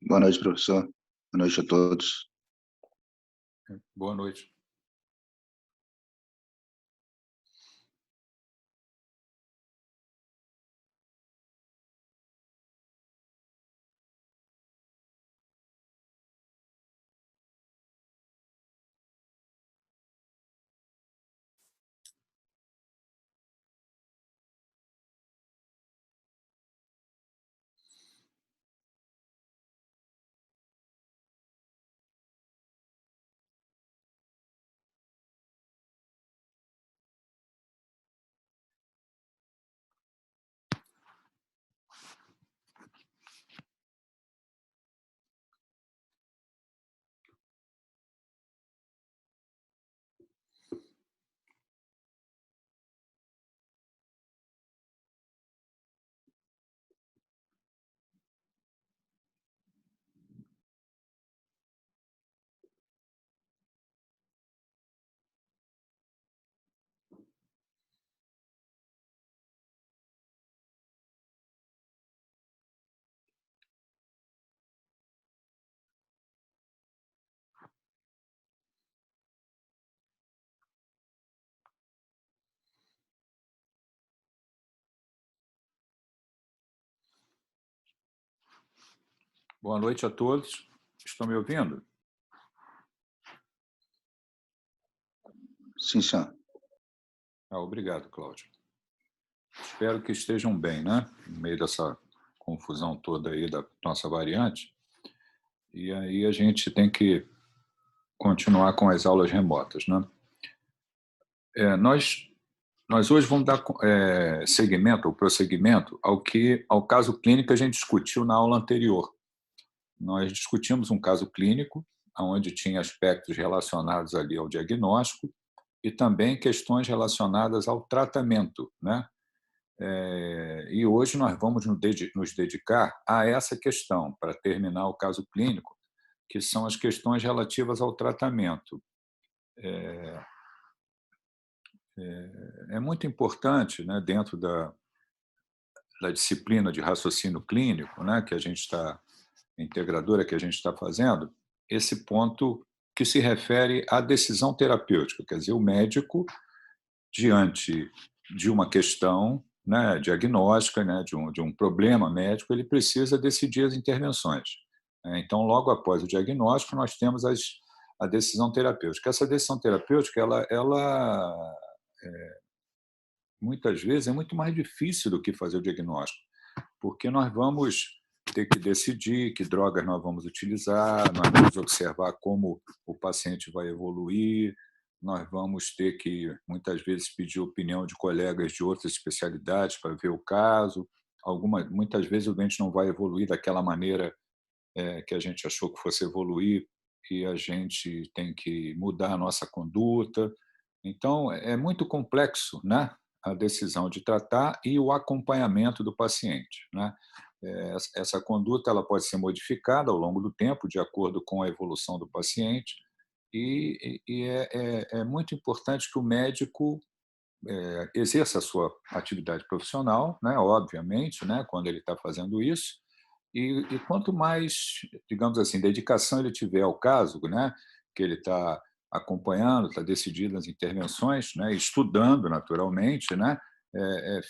Boa noite, professor. Boa noite a todos. Boa noite. Boa noite a todos. Estão me ouvindo? Sim, senhor. Obrigado, Cláudio. Espero que estejam bem, né? No meio dessa confusão toda aí da nossa variante. E aí a gente tem que continuar com as aulas remotas, né? Nós hoje vamos dar seguimento, ou prosseguimento, ao caso clínico que a gente discutiu na aula anterior. Nós discutimos um caso clínico, onde tinha aspectos relacionados ali ao diagnóstico e também questões relacionadas ao tratamento, né? E hoje nós vamos nos dedicar a essa questão, para terminar o caso clínico, que são as questões relativas ao tratamento. É muito importante, né, dentro da disciplina de raciocínio clínico, né, que a gente está, integradora que a gente está fazendo, esse ponto que se refere à decisão terapêutica, quer dizer, o médico, diante de uma questão, né, diagnóstica, né, de um problema médico, ele precisa decidir as intervenções. Então, logo após o diagnóstico, nós temos a decisão terapêutica. Essa decisão terapêutica, ela muitas vezes é muito mais difícil do que fazer o diagnóstico, porque nós vamos ter que decidir que drogas nós vamos utilizar, nós vamos observar como o paciente vai evoluir, nós vamos ter que, muitas vezes, pedir opinião de colegas de outras especialidades para ver o caso. Muitas vezes o doente não vai evoluir daquela maneira que a gente achou que fosse evoluir e a gente tem que mudar a nossa conduta. Então, é muito complexo, né, a decisão de tratar e o acompanhamento do paciente, né? Essa conduta ela pode ser modificada ao longo do tempo, de acordo com a evolução do paciente, e é muito importante que o médico exerça a sua atividade profissional, né, obviamente, né, quando ele está fazendo isso, e quanto mais, digamos assim, dedicação ele tiver ao caso, né, que ele está acompanhando, está decidindo as intervenções, né, estudando naturalmente, né,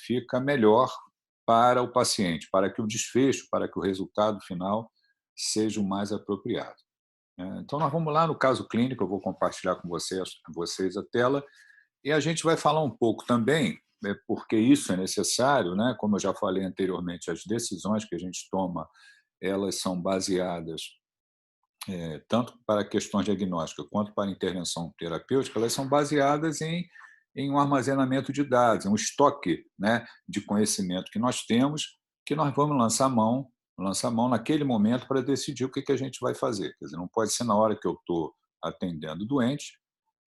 fica melhor para o paciente, para que o desfecho, para que o resultado final seja o mais apropriado. Então, nós vamos lá no caso clínico, eu vou compartilhar com vocês a tela, e a gente vai falar um pouco também, porque isso é necessário, né? Como eu já falei anteriormente, as decisões que a gente toma, elas são baseadas tanto para questões diagnósticas quanto para intervenção terapêutica, elas são baseadas em um armazenamento de dados, um estoque, né, de conhecimento que nós temos, que nós vamos lançar mão naquele momento para decidir o que que a gente vai fazer. Quer dizer, não pode ser na hora que eu estou atendendo o doente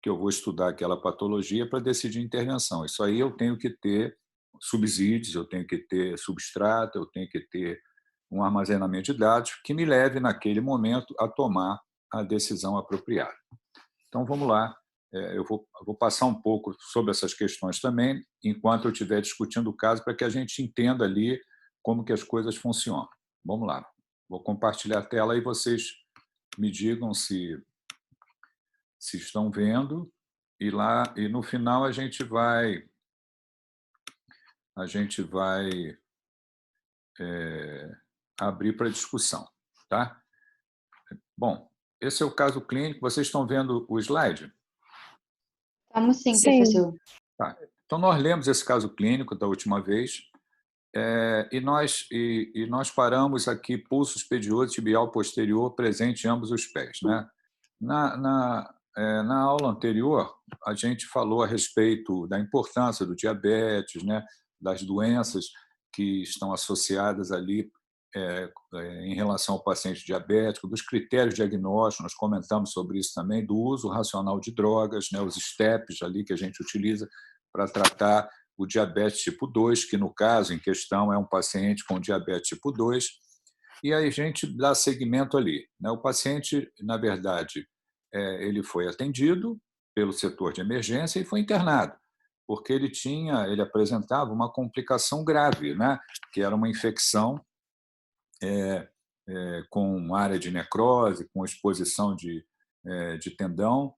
que eu vou estudar aquela patologia para decidir intervenção. Isso aí eu tenho que ter subsídios, eu tenho que ter substrato, eu tenho que ter um armazenamento de dados que me leve, naquele momento, a tomar a decisão apropriada. Então, vamos lá. Eu vou passar um pouco sobre essas questões também, enquanto eu estiver discutindo o caso, para que a gente entenda ali como que as coisas funcionam. Vamos lá. Vou compartilhar a tela e vocês me digam se estão vendo, e no final a gente vai abrir para discussão, tá? Bom, esse é o caso clínico. Vocês estão vendo o slide? Estamos sim, Sim. professor. Tá. Então, nós lemos esse caso clínico da última vez, e nós paramos aqui pulso espedioso tibial posterior presente em ambos os pés, né? Na aula anterior, a gente falou a respeito da importância do diabetes, né? Das doenças que estão associadas ali em relação ao paciente diabético, dos critérios diagnósticos, nós comentamos sobre isso também, do uso racional de drogas, né? Os STEPs ali que a gente utiliza para tratar o diabetes tipo 2, que no caso em questão é um paciente com diabetes tipo 2, e aí a gente dá seguimento ali, né? O paciente, na verdade, ele foi atendido pelo setor de emergência e foi internado, porque ele apresentava uma complicação grave, né? Que era uma infecção com área de necrose, com exposição de tendão,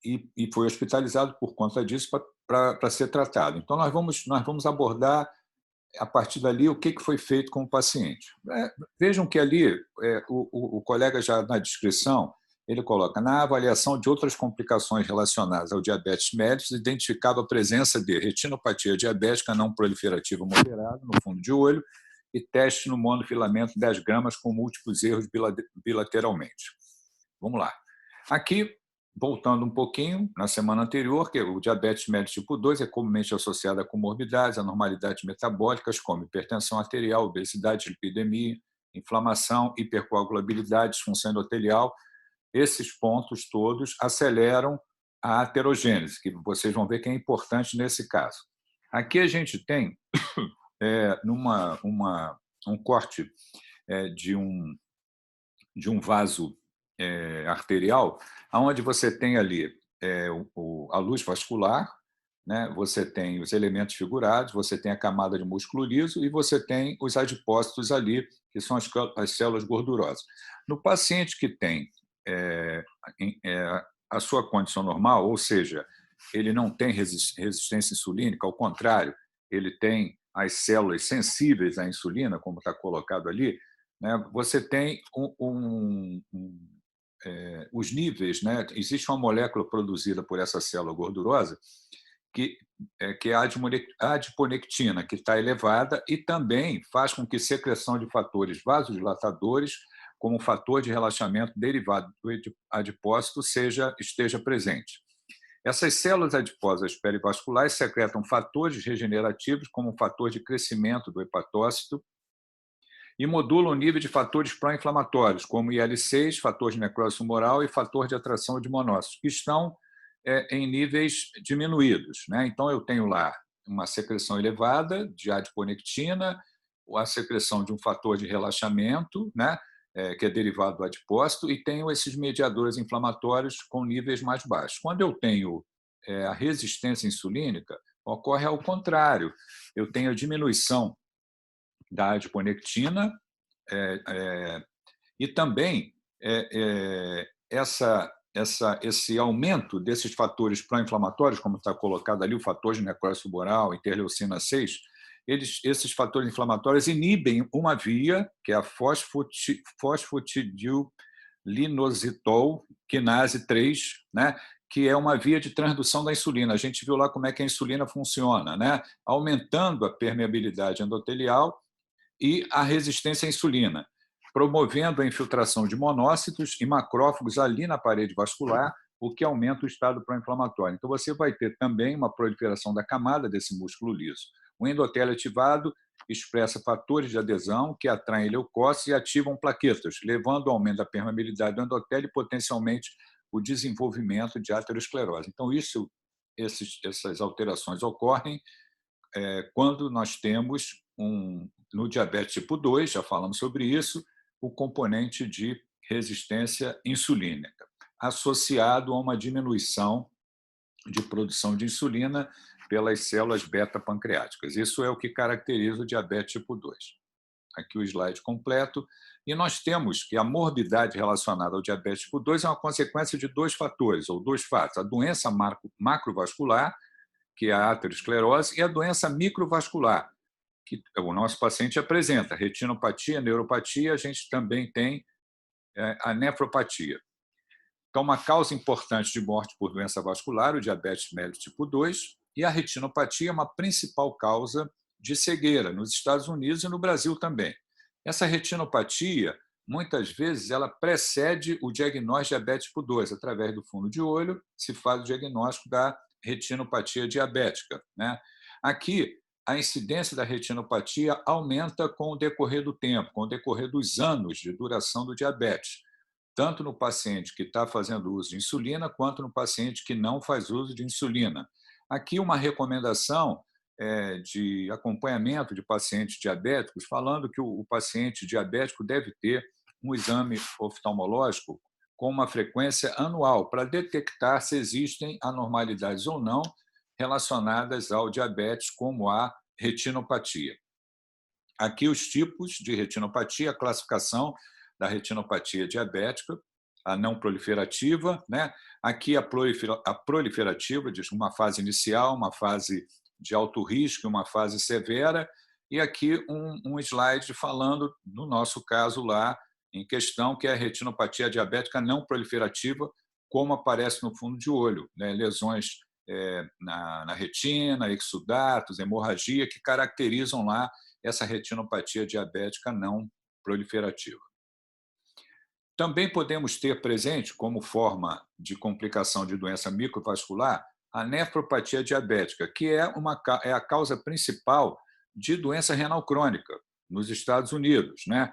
e foi hospitalizado por conta disso para ser tratado. Então, nós vamos abordar, a partir dali, o que foi feito com o paciente. Vejam que ali, o colega já na descrição, ele coloca, na avaliação de outras complicações relacionadas ao diabetes mellitus, identificava a presença de retinopatia diabética não proliferativa moderada no fundo de olho e teste no monofilamento 10 gramas com múltiplos erros bilateralmente. Vamos lá. Aqui, voltando um pouquinho, na semana anterior, que o diabetes mellitus tipo 2 é comumente associado a comorbidades, anormalidades metabólicas, como hipertensão arterial, obesidade, lipidemia, inflamação, hipercoagulabilidade, disfunção endotelial. Esses pontos todos aceleram a aterogênese, que vocês vão ver que é importante nesse caso. Aqui a gente tem um corte de um vaso arterial, onde você tem ali a luz vascular, né? Você tem os elementos figurados, você tem a camada de músculo liso e você tem os adipócitos ali, que são as células gordurosas. No paciente que tem a sua condição normal, ou seja, ele não tem resistência insulínica, ao contrário, ele tem as células sensíveis à insulina, como está colocado ali, né? Você tem os níveis, né? Existe uma molécula produzida por essa célula gordurosa que é a adiponectina, que está elevada e também faz com que secreção de fatores vasodilatadores, como fator de relaxamento derivado do adipócito, esteja presente. Essas células adiposas perivasculares secretam fatores regenerativos, como o fator de crescimento do hepatócito, e modulam o nível de fatores pró-inflamatórios, como IL-6, fator de necrose tumoral e fator de atração de monócitos, que estão em níveis diminuídos, né? Então, eu tenho lá uma secreção elevada de adiponectina, a secreção de um fator de relaxamento, né? Que é derivado do adipócito, e tenho esses mediadores inflamatórios com níveis mais baixos. Quando eu tenho a resistência insulínica, ocorre ao contrário. Eu tenho a diminuição da adiponectina e também esse aumento desses fatores pró-inflamatórios, como está colocado ali, o fator de necrose tumoral, interleucina 6, esses fatores inflamatórios inibem uma via, que é a fosfatidilinositol quinase 3, né? Que é uma via de transdução da insulina. A gente viu lá como é que a insulina funciona, né? Aumentando a permeabilidade endotelial e a resistência à insulina, promovendo a infiltração de monócitos e macrófagos ali na parede vascular, o que aumenta o estado pró-inflamatório. Então, você vai ter também uma proliferação da camada desse músculo liso. O endotélio ativado expressa fatores de adesão que atraem leucócitos e ativam plaquetas, levando ao aumento da permeabilidade do endotélio e, potencialmente, o desenvolvimento de aterosclerose. Então, essas alterações ocorrem quando nós temos, no diabetes tipo 2, já falamos sobre isso, o componente de resistência insulínica, associado a uma diminuição de produção de insulina pelas células beta-pancreáticas. Isso é o que caracteriza o diabetes tipo 2. aqui o slide completo, e nós temos que a morbidade relacionada ao diabetes tipo 2 é uma consequência de dois fatores, ou dois fatos: a doença macrovascular, que é a aterosclerose, e a doença microvascular, que o nosso paciente apresenta, retinopatia, neuropatia, a gente também tem a nefropatia. Então, uma causa importante de morte por doença vascular, o diabetes mellitus tipo 2, e a retinopatia é uma principal causa de cegueira nos Estados Unidos e no Brasil também. Essa retinopatia, muitas vezes, ela precede o diagnóstico de diabetes tipo 2. Através do fundo de olho, se faz o diagnóstico da retinopatia diabética, né? Aqui, a incidência da retinopatia aumenta com o decorrer do tempo, com o decorrer dos anos de duração do diabetes, tanto no paciente que está fazendo uso de insulina, quanto no paciente que não faz uso de insulina. Aqui uma recomendação de acompanhamento de pacientes diabéticos, falando que o paciente diabético deve ter um exame oftalmológico com uma frequência anual, para detectar se existem anormalidades ou não relacionadas ao diabetes, como a retinopatia. Aqui os tipos de retinopatia, a classificação da retinopatia diabética, a não proliferativa, né? Aqui a proliferativa, diz uma fase inicial, uma fase de alto risco, uma fase severa, e aqui um slide falando, no nosso caso lá, em questão, que é a retinopatia diabética não proliferativa, como aparece no fundo de olho, né? Lesões na retina, exudatos, hemorragia, que caracterizam lá essa retinopatia diabética não proliferativa. Também podemos ter presente, como forma de complicação de doença microvascular, a nefropatia diabética, que é a causa principal de doença renal crônica nos Estados Unidos, né?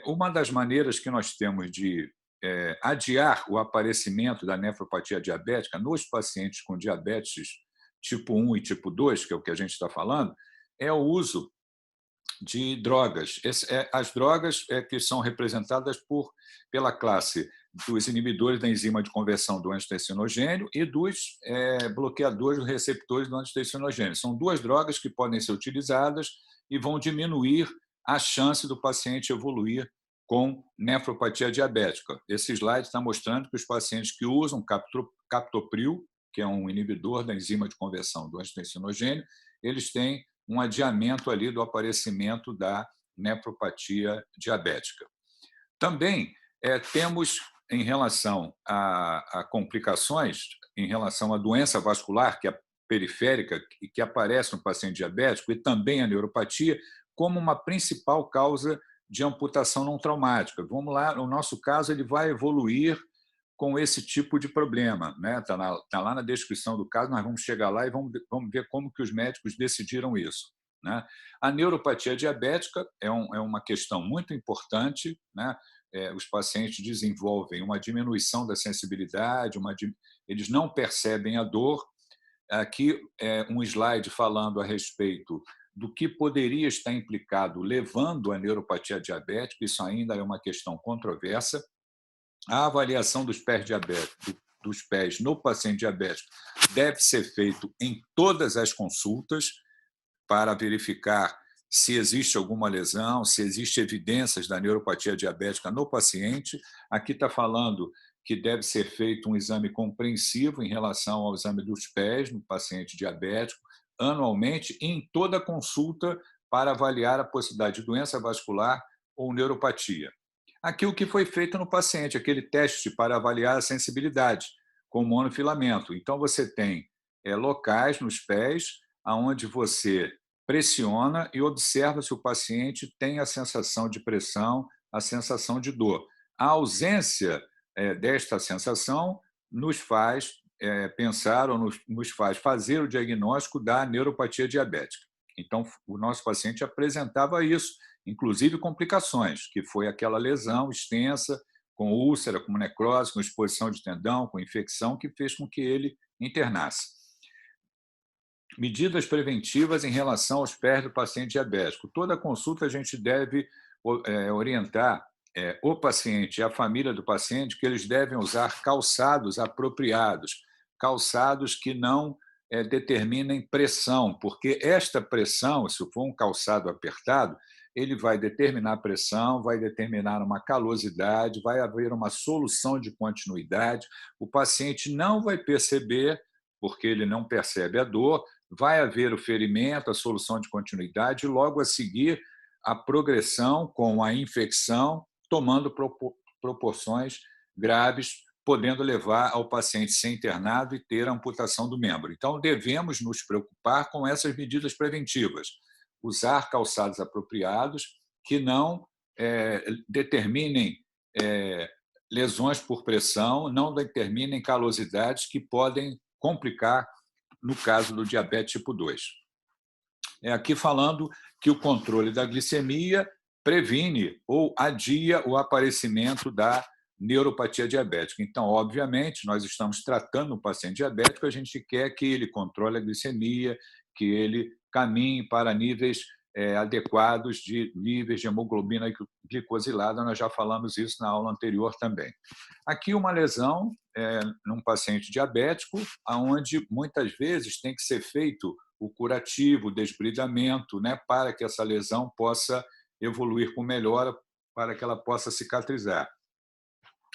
Uma das maneiras que nós temos de adiar o aparecimento da nefropatia diabética nos pacientes com diabetes tipo 1 e tipo 2, que é o que a gente está falando, é o uso de drogas. As drogas que são representadas pela classe dos inibidores da enzima de conversão do angiotensinogênio e dos bloqueadores dos receptores do angiotensinogênio. São duas drogas que podem ser utilizadas e vão diminuir a chance do paciente evoluir com nefropatia diabética. Esse slide está mostrando que os pacientes que usam captopril, que é um inibidor da enzima de conversão do angiotensinogênio, eles têm um adiamento ali do aparecimento da nefropatia diabética. Também temos, em relação a complicações, em relação à doença vascular, que é periférica, e que aparece no paciente diabético, e também a neuropatia, como uma principal causa de amputação não traumática. Vamos lá, no nosso caso, ele vai evoluir com esse tipo de problema, né? Tá lá na descrição do caso, nós vamos chegar lá e vamos ver como que os médicos decidiram isso, né? A neuropatia diabética é uma questão muito importante, né? Os pacientes desenvolvem uma diminuição da sensibilidade, eles não percebem a dor. Aqui um slide falando a respeito do que poderia estar implicado levando à neuropatia diabética, isso ainda é uma questão controversa. A avaliação dos pés no paciente diabético deve ser feito em todas as consultas para verificar se existe alguma lesão, se existem evidências da neuropatia diabética no paciente. Aqui está falando que deve ser feito um exame compreensivo em relação ao exame dos pés no paciente diabético, anualmente, e em toda consulta para avaliar a possibilidade de doença vascular ou neuropatia. Aqui o que foi feito no paciente, aquele teste para avaliar a sensibilidade com monofilamento. Então, você tem locais nos pés onde você pressiona e observa se o paciente tem a sensação de pressão, a sensação de dor. A ausência desta sensação nos faz pensar ou nos faz fazer o diagnóstico da neuropatia diabética. Então, o nosso paciente apresentava isso, inclusive complicações, que foi aquela lesão extensa, com úlcera, com necrose, com exposição de tendão, com infecção, que fez com que ele internasse. Medidas preventivas em relação aos pés do paciente diabético. Toda consulta a gente deve orientar o paciente e a família do paciente que eles devem usar calçados apropriados, calçados que não determinem pressão, porque esta pressão, se for um calçado apertado, ele vai determinar a pressão, vai determinar uma calosidade, vai haver uma solução de continuidade, o paciente não vai perceber, porque ele não percebe a dor, vai haver o ferimento, a solução de continuidade, e logo a seguir a progressão com a infecção, tomando proporções graves, podendo levar ao paciente ser internado e ter a amputação do membro. Então, devemos nos preocupar com essas medidas preventivas. Usar calçados apropriados que não determinem lesões por pressão, não determinem calosidades que podem complicar no caso do diabetes tipo 2. Aqui falando que o controle da glicemia previne ou adia o aparecimento da neuropatia diabética. Então, obviamente, nós estamos tratando um paciente diabético, a gente quer que ele controle a glicemia, que ele caminhe para níveis adequados de níveis de hemoglobina glicosilada, nós já falamos isso na aula anterior também. Aqui uma lesão num paciente diabético, onde muitas vezes tem que ser feito o curativo, o desbridamento, né, para que essa lesão possa evoluir com melhora, para que ela possa cicatrizar.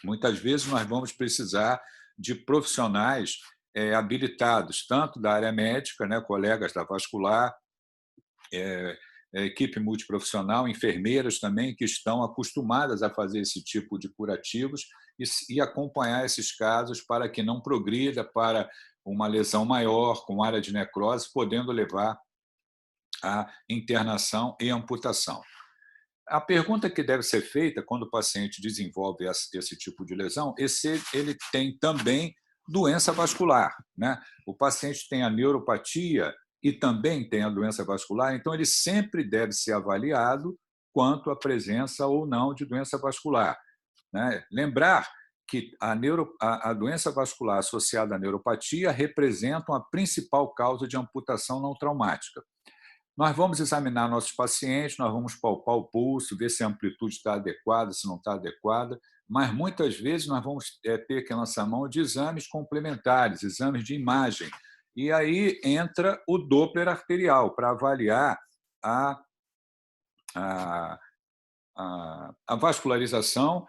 Muitas vezes nós vamos precisar de profissionais habilitados, tanto da área médica, né, colegas da vascular, equipe multiprofissional, enfermeiras também, que estão acostumadas a fazer esse tipo de curativos e acompanhar esses casos para que não progrida para uma lesão maior, com área de necrose, podendo levar à internação e amputação. A pergunta que deve ser feita quando o paciente desenvolve esse tipo de lesão é se ele tem também doença vascular, né? O paciente tem a neuropatia e também tem a doença vascular, então ele sempre deve ser avaliado quanto à presença ou não de doença vascular, né? Lembrar que a doença vascular associada à neuropatia representa a principal causa de amputação não traumática. Nós vamos examinar nossos pacientes, nós vamos palpar o pulso, ver se a amplitude está adequada, se não está adequada, mas muitas vezes nós vamos ter que lançar mão de exames complementares, exames de imagem. E aí entra o Doppler arterial para avaliar a vascularização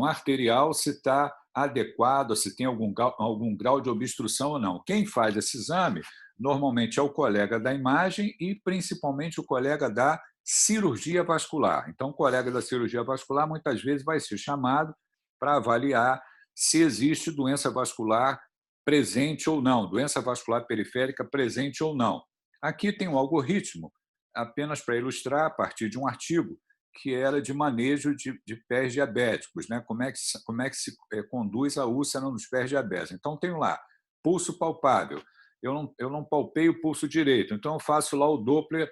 arterial, se está adequada, se tem algum grau de obstrução ou não. Quem faz esse exame normalmente é o colega da imagem e principalmente o colega da cirurgia vascular. Então, o colega da cirurgia vascular muitas vezes vai ser chamado para avaliar se existe doença vascular presente ou não, doença vascular periférica presente ou não. Aqui tem um algoritmo, apenas para ilustrar, a partir de um artigo, que era de manejo de pés diabéticos, né? Como é que se conduz a úlcera nos pés diabéticos. Então, tenho lá, pulso palpável. Eu não palpei o pulso direito, então eu faço lá o Doppler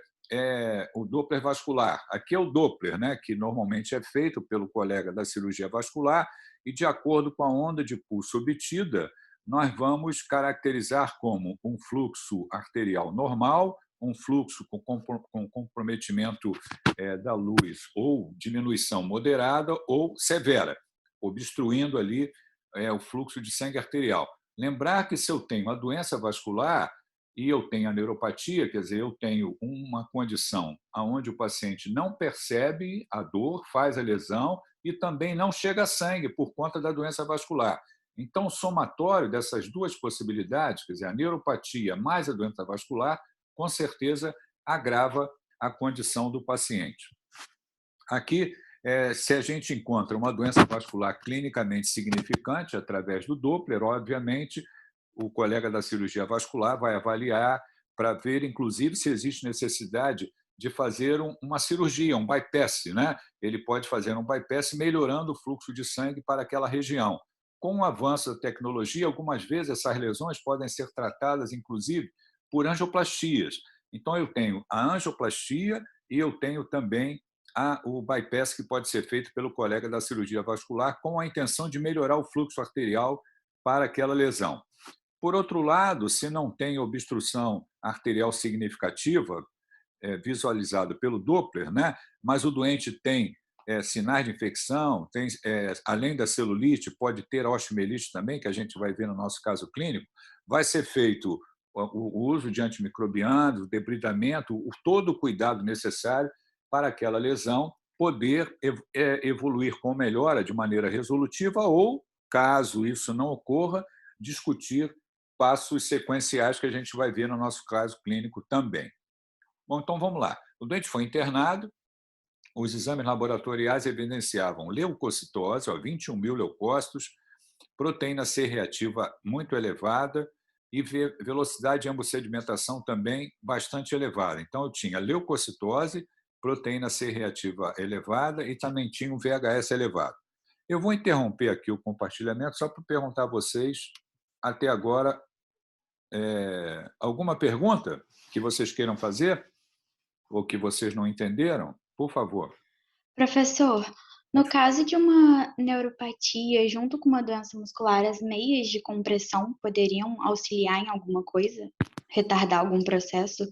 vascular. Aqui é o Doppler, né, que normalmente é feito pelo colega da cirurgia vascular, e de acordo com a onda de pulso obtida, nós vamos caracterizar como um fluxo arterial normal, um fluxo com comprometimento da luz ou diminuição moderada ou severa, obstruindo ali o fluxo de sangue arterial. Lembrar que se eu tenho a doença vascular e eu tenho a neuropatia, quer dizer, eu tenho uma condição onde o paciente não percebe a dor, faz a lesão e também não chega a sangue por conta da doença vascular. Então, o somatório dessas duas possibilidades, quer dizer, a neuropatia mais a doença vascular, com certeza agrava a condição do paciente. Aqui, se a gente encontra uma doença vascular clinicamente significante através do Doppler, obviamente, o colega da cirurgia vascular vai avaliar para ver, inclusive, se existe necessidade de fazer uma cirurgia, um bypass, né? Ele pode fazer um bypass melhorando o fluxo de sangue para aquela região. Com o avanço da tecnologia, algumas vezes essas lesões podem ser tratadas, inclusive, por angioplastias. Então, eu tenho a angioplastia e eu tenho também o bypass que pode ser feito pelo colega da cirurgia vascular com a intenção de melhorar o fluxo arterial para aquela lesão. Por outro lado, se não tem obstrução arterial significativa, visualizado pelo Doppler, né? Mas o doente tem sinais de infecção, tem, além da celulite, pode ter osteomielite também, que a gente vai ver no nosso caso clínico, vai ser feito o uso de antimicrobianos, o debridamento, todo o cuidado necessário para aquela lesão poder evoluir com melhora de maneira resolutiva ou, caso isso não ocorra, discutir passos sequenciais que a gente vai ver no nosso caso clínico também. Bom, então vamos lá. O doente foi internado, os exames laboratoriais evidenciavam leucocitose, 21.000 leucócitos, proteína C reativa muito elevada e velocidade de hemossedimentação também bastante elevada. Então, eu tinha leucocitose, proteína C reativa elevada e também tinha um VHS elevado. Eu vou interromper aqui o compartilhamento só para perguntar a vocês, até agora, alguma pergunta que vocês queiram fazer ou que vocês não entenderam? Por favor. Professor, no caso de uma neuropatia junto com uma doença muscular, as meias de compressão poderiam auxiliar em alguma coisa? Retardar algum processo?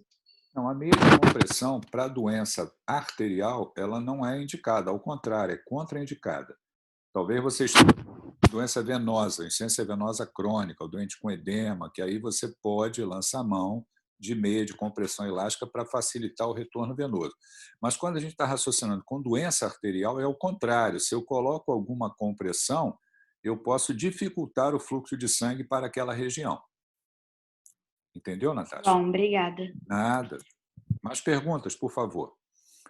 Não, a meia de compressão para a doença arterial, ela não é indicada, ao contrário, é contraindicada. Talvez vocês tenham doença venosa, insuficiência venosa crônica, ou doente com edema, que aí você pode lançar mão de meia de compressão elástica para facilitar o retorno venoso. Mas quando a gente está raciocinando com doença arterial, é o contrário. Se eu coloco alguma compressão, eu posso dificultar o fluxo de sangue para aquela região. Entendeu, Natasha? Bom, obrigada. Nada. Mais perguntas, por favor.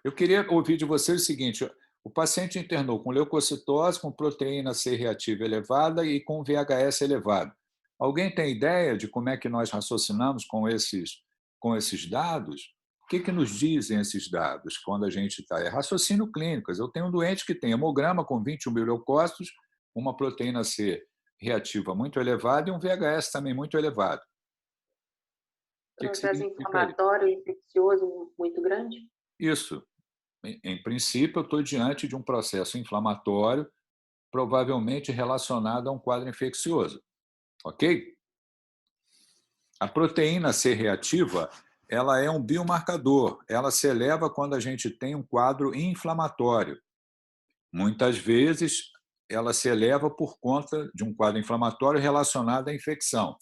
Eu queria ouvir de vocês o seguinte: o paciente internou com leucocitose, com proteína C reativa elevada e com VHS elevado. Alguém tem ideia de como é que nós raciocinamos com esses dados? O que nos dizem esses dados quando a gente está? É raciocínio clínico. Eu tenho um doente que tem hemograma com 21.000 leucócitos, uma proteína C reativa muito elevada e um VHS também muito elevado. Processo inflamatório e infeccioso muito grande? Isso. Em princípio, eu estou diante de um processo inflamatório, provavelmente relacionado a um quadro infeccioso. Ok? A proteína C reativa, ela é um biomarcador. Ela se eleva quando a gente tem um quadro inflamatório. Muitas vezes, ela se eleva por conta de um quadro inflamatório relacionado à infecção.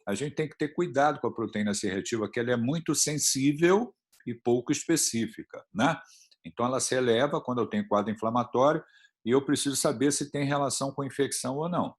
A gente tem que ter cuidado com a proteína C reativa, que ela é muito sensível e pouco específica, né? Então, ela se eleva quando eu tenho quadro inflamatório e eu preciso saber se tem relação com infecção ou não.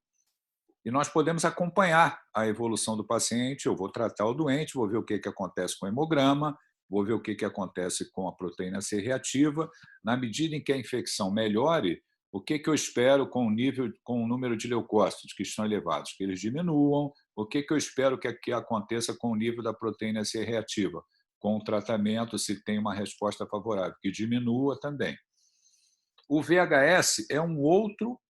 E nós podemos acompanhar a evolução do paciente. Eu vou tratar o doente, vou ver o que acontece com o hemograma, vou ver o que acontece com a proteína C reativa. Na medida em que a infecção melhore, o que eu espero com o número de leucócitos que estão elevados? Que eles diminuam. O que eu espero que aconteça com o nível da proteína C reativa? Com o tratamento, se tem uma resposta favorável, que diminua também. O VHS é um outro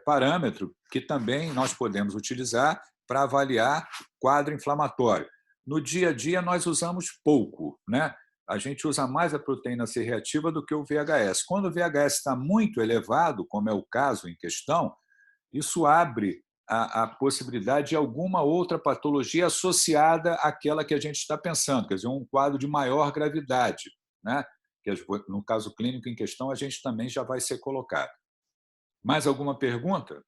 parâmetro que também nós podemos utilizar para avaliar quadro inflamatório. No dia a dia, nós usamos pouco, né? A gente usa mais a proteína C reativa do que o VHS. Quando o VHS está muito elevado, como é o caso em questão, isso abre a possibilidade de alguma outra patologia associada àquela que a gente está pensando, quer dizer, um quadro de maior gravidade, né? Que no caso clínico em questão, a gente também já vai ser colocado. Mais alguma pergunta?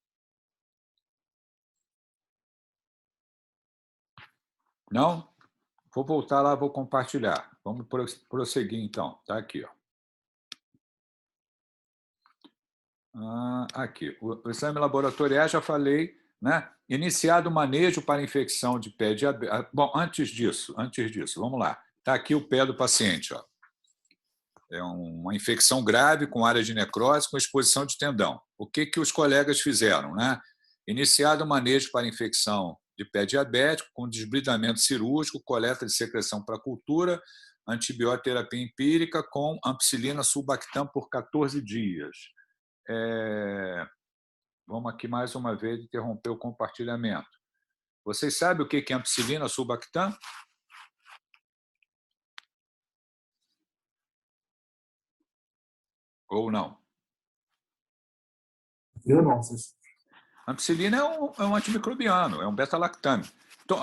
Não? Vou voltar lá, vou compartilhar. Vamos prosseguir, então. Está aqui. Aqui. O exame laboratorial, já falei, né? Iniciado o manejo para infecção de pé diabético. Bom, antes disso, vamos lá. Está aqui o pé do paciente. Ó. É uma infecção grave com área de necrose com exposição de tendão. O que os colegas fizeram? Né? Iniciado o manejo para infecção de pé diabético com desbridamento cirúrgico, coleta de secreção para cultura, antibioterapia empírica com ampicilina sulbactam por 14 dias. Vamos aqui mais uma vez interromper o compartilhamento. Vocês sabem o que é ampicilina sulbactam? Ou não? Eu não. A ampicilina é um antimicrobiano, é um beta-lactame. Então,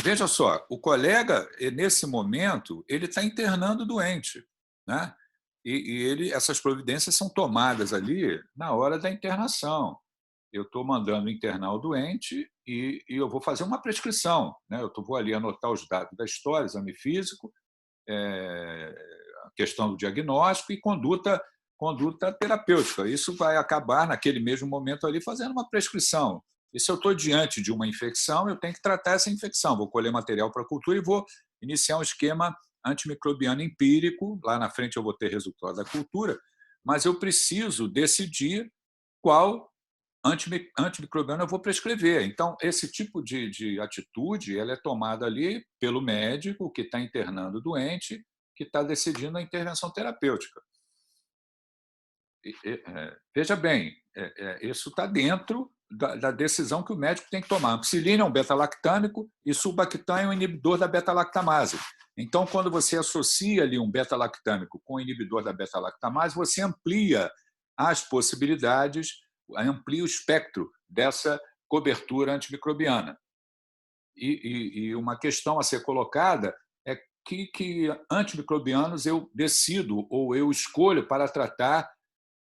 veja só, o colega, nesse momento, ele está internando o doente, né? E essas providências são tomadas ali na hora da internação. Eu estou mandando internar o doente e eu vou fazer uma prescrição, né? Eu vou ali anotar os dados da história, exame físico, questão do diagnóstico e conduta terapêutica. Isso vai acabar, naquele mesmo momento ali, fazendo uma prescrição. E se eu estou diante de uma infecção, eu tenho que tratar essa infecção. Vou colher material para a cultura e vou iniciar um esquema antimicrobiano empírico. Lá na frente eu vou ter resultado da cultura, mas eu preciso decidir qual antimicrobiano eu vou prescrever. Então, esse tipo de atitude ela é tomada ali pelo médico que está internando o doente, que está decidindo a intervenção terapêutica. Veja bem, isso está dentro da decisão que o médico tem que tomar. Ampicilina é um beta-lactâmico e sulbactam é um inibidor da beta-lactamase. Então, quando você associa ali um beta-lactâmico com o inibidor da beta-lactamase, você amplia as possibilidades, amplia o espectro dessa cobertura antimicrobiana. E uma questão a ser colocada é que antimicrobianos eu decido ou eu escolho para tratar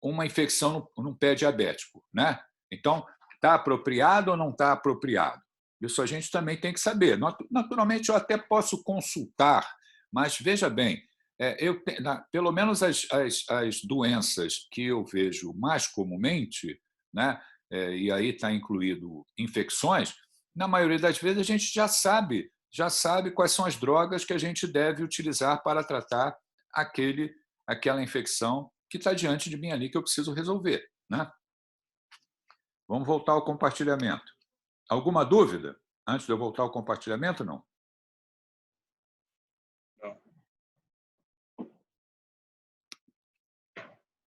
uma infecção num pé diabético, né? Então, está apropriado ou não está apropriado? Isso a gente também tem que saber. Naturalmente, eu até posso consultar, mas veja bem, pelo menos as doenças que eu vejo mais comumente, né? E aí está incluído infecções, na maioria das vezes a gente já sabe quais são as drogas que a gente deve utilizar para tratar aquela infecção que está diante de mim ali que eu preciso resolver, né? Vamos voltar ao compartilhamento. Alguma dúvida antes de eu voltar ao compartilhamento, não? Não.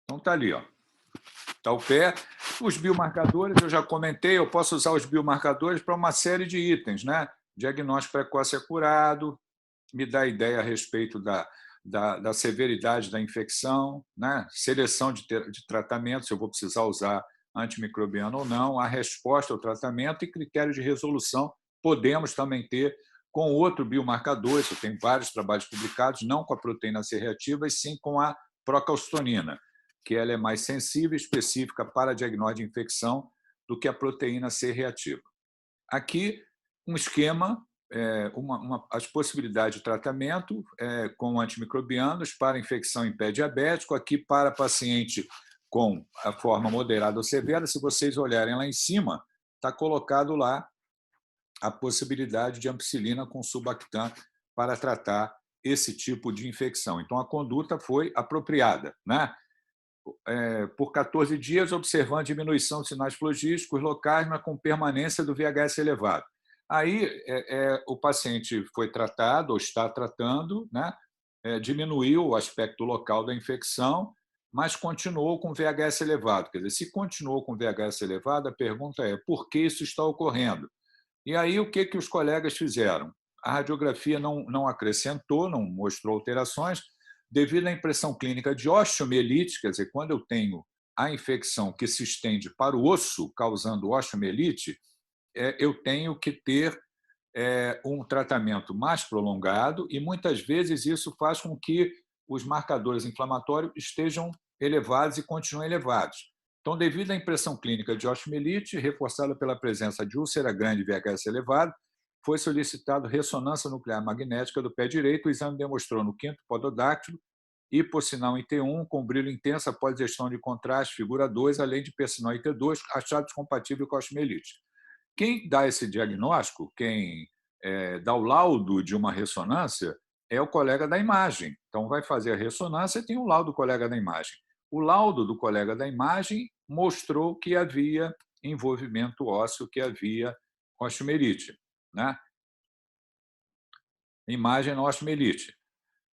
Então está ali, ó. Está o pé. Os biomarcadores, eu já comentei, eu posso usar os biomarcadores para uma série de itens, né? Diagnóstico precoce acurado, me dá ideia a respeito da severidade da infecção, né? Seleção de tratamento, se eu vou precisar usar antimicrobiano ou não, a resposta ao tratamento e critério de resolução. Podemos também ter com outro biomarcador, eu tenho vários trabalhos publicados, não com a proteína C reativa, e sim com a procalcitonina, que ela é mais sensível e específica para diagnóstico de infecção do que a proteína C reativa. Aqui, um esquema, as possibilidades de tratamento com antimicrobianos para infecção em pé diabético, aqui para paciente com a forma moderada ou severa. Se vocês olharem lá em cima, está colocado lá a possibilidade de ampicilina com sulbactam para tratar esse tipo de infecção. Então, a conduta foi apropriada, né? Por 14 dias, observando diminuição de sinais flogísticos locais, mas com permanência do VHS elevado. Aí, o paciente foi tratado, ou está tratando, né? Diminuiu o aspecto local da infecção, mas continuou com VHS elevado. Quer dizer, se continuou com VHS elevado, a pergunta é por que isso está ocorrendo? E aí, o que os colegas fizeram? A radiografia não acrescentou, não mostrou alterações, devido à impressão clínica de osteomielite, quer dizer, quando eu tenho a infecção que se estende para o osso, causando osteomielite, eu tenho que ter um tratamento mais prolongado e, muitas vezes, isso faz com que os marcadores inflamatórios estejam elevados e continuem elevados. Então, devido à impressão clínica de osteomielite, reforçada pela presença de úlcera grande e VHS elevado, foi solicitado ressonância nuclear magnética do pé direito. O exame demonstrou no quinto pododáctilo hipossinal em T1 com brilho intenso após gestão de contraste, figura 2, além de hipersinal em T2, achados compatíveis com a osteomielite. Quem dá esse diagnóstico, quem dá o laudo de uma ressonância, é o colega da imagem. Então, vai fazer a ressonância e tem o laudo do colega da imagem. O laudo do colega da imagem mostrou que havia envolvimento ósseo, que havia osteomielite, né? Imagem na osteomielite.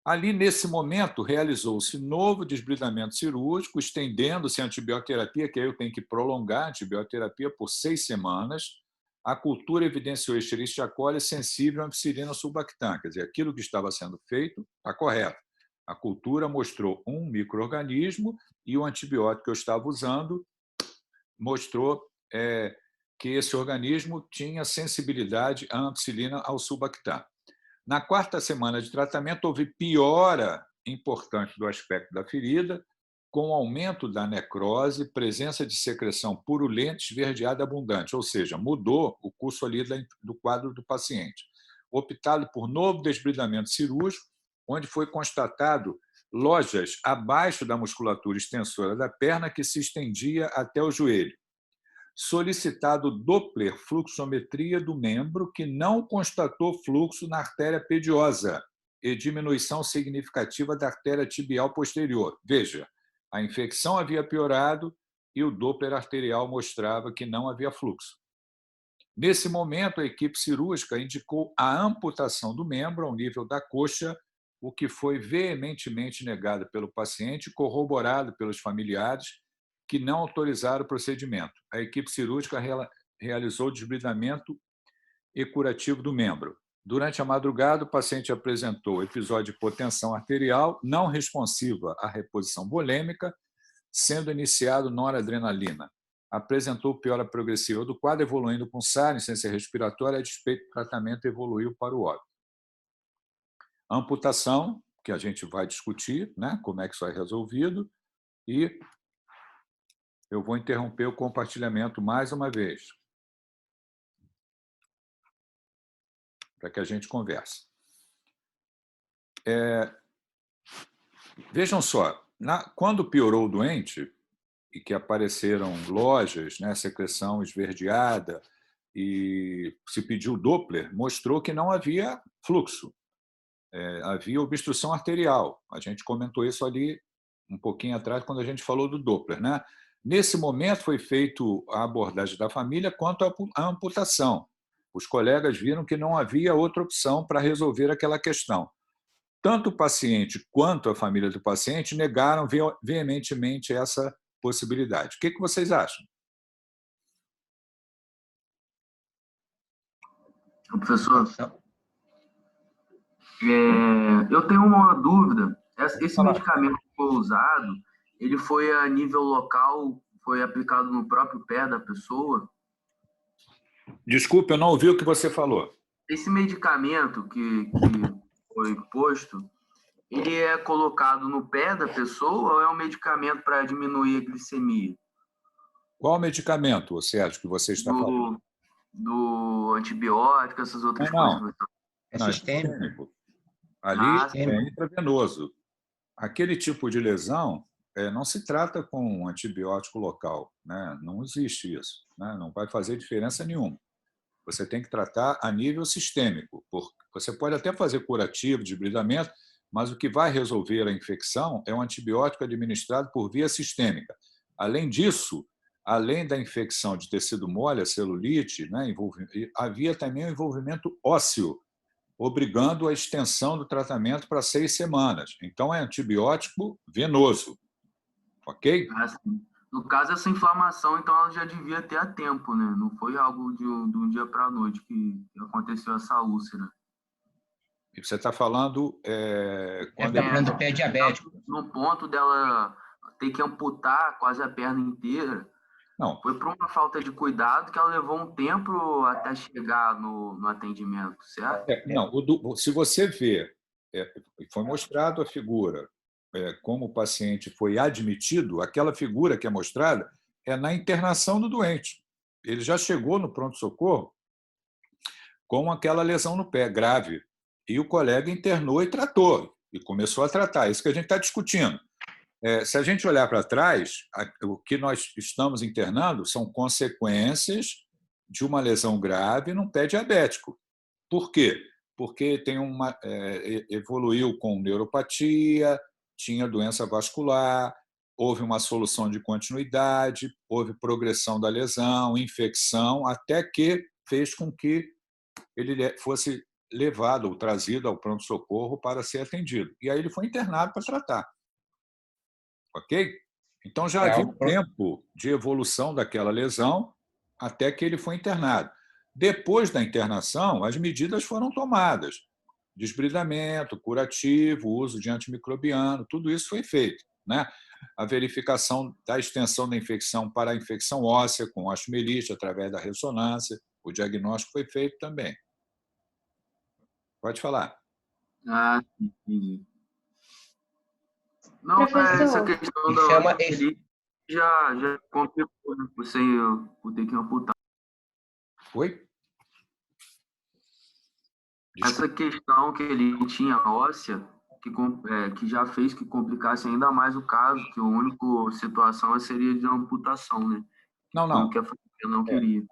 Ali, nesse momento, realizou-se novo desbridamento cirúrgico, estendendo-se a antibioterapia, que aí eu tenho que prolongar a antibioterapia por 6 semanas. A cultura evidenciou Escherichia coli sensível à ampicilina sulbactam, quer dizer, aquilo que estava sendo feito está correto. A cultura mostrou um micro-organismo e o antibiótico que eu estava usando mostrou que esse organismo tinha sensibilidade à ampicilina ao sulbactam. Na 4ª semana de tratamento, houve piora importante do aspecto da ferida, com aumento da necrose, presença de secreção purulenta, esverdeada abundante, ou seja, mudou o curso ali do quadro do paciente. Optado por novo desbridamento cirúrgico, onde foi constatado lojas abaixo da musculatura extensora da perna que se estendia até o joelho. Solicitado Doppler fluxometria do membro que não constatou fluxo na artéria pediosa e diminuição significativa da artéria tibial posterior. Veja, a infecção havia piorado e o Doppler arterial mostrava que não havia fluxo. Nesse momento, a equipe cirúrgica indicou a amputação do membro ao nível da coxa, o que foi veementemente negado pelo paciente e corroborado pelos familiares que não autorizaram o procedimento. A equipe cirúrgica realizou o desbridamento e curativo do membro. Durante a madrugada, o paciente apresentou episódio de hipotensão arterial não responsiva à reposição volêmica, sendo iniciado noradrenalina. Apresentou piora progressiva do quadro, evoluindo com SARA, insuficiência respiratória, a despeito do tratamento evoluiu para o óbito. Amputação, que a gente vai discutir, né, como é que isso é resolvido, e eu vou interromper o compartilhamento mais uma vez, para que a gente converse. Vejam só, quando piorou o doente, e que apareceram lojas, né, secreção esverdeada, e se pediu Doppler, mostrou que não havia fluxo, havia obstrução arterial. A gente comentou isso ali um pouquinho atrás, quando a gente falou do Doppler, né? Nesse momento foi feita a abordagem da família quanto à amputação. Os colegas viram que não havia outra opção para resolver aquela questão. Tanto o paciente quanto a família do paciente negaram veementemente essa possibilidade. O que vocês acham? Professor, eu tenho uma dúvida. Esse medicamento que foi usado, ele foi a nível local, foi aplicado no próprio pé da pessoa? Desculpe, eu não ouvi o que você falou. Esse medicamento que foi posto, ele é colocado no pé da pessoa ou é um medicamento para diminuir a glicemia? Qual medicamento, Sérgio, que você está falando? Do antibiótico, essas outras coisas. É sistêmico. Ali é intravenoso. Aquele tipo de lesão não se trata com um antibiótico local, né? Não existe isso, né? Não vai fazer diferença nenhuma. Você tem que tratar a nível sistêmico. Você pode até fazer curativo, desbridamento, mas o que vai resolver a infecção é um antibiótico administrado por via sistêmica. Além disso, além da infecção de tecido mole, a celulite, né, havia também um envolvimento ósseo, obrigando a extensão do tratamento para 6 semanas. Então, é antibiótico venoso. Ok? No caso, essa inflamação, então, ela já devia ter há tempo, né? Não foi algo de um dia para a noite que aconteceu essa úlcera. E você está falando... do pé diabético. No ponto dela ter que amputar quase a perna inteira. Não. Foi por uma falta de cuidado que ela levou um tempo até chegar no atendimento, certo? Não, se você vê, foi mostrado a figura, como o paciente foi admitido, aquela figura que é mostrada é na internação do doente. Ele já chegou no pronto-socorro com aquela lesão no pé, grave. E o colega internou e tratou, e começou a tratar. É isso que a gente está discutindo. Se a gente olhar para trás, o que nós estamos internando são consequências de uma lesão grave num pé diabético. Por quê? Porque evoluiu com neuropatia, tinha doença vascular, houve uma solução de continuidade, houve progressão da lesão, infecção, até que fez com que ele fosse levado ou trazido ao pronto-socorro para ser atendido. E aí ele foi internado para tratar. Ok? Então, já havia um tempo de evolução daquela lesão até que ele foi internado. Depois da internação, as medidas foram tomadas. Desbridamento, curativo, uso de antimicrobiano, tudo isso foi feito, né? A verificação da extensão da infecção para a infecção óssea com osteomielite através da ressonância, o diagnóstico foi feito também. Pode falar. Entendi. Não, essa questão da já complicou, né? Por ter que amputar. Oi? Essa questão que ele tinha óssea que já fez que complicasse ainda mais o caso, que a única situação seria de amputação, né? Não. Que a família não queria.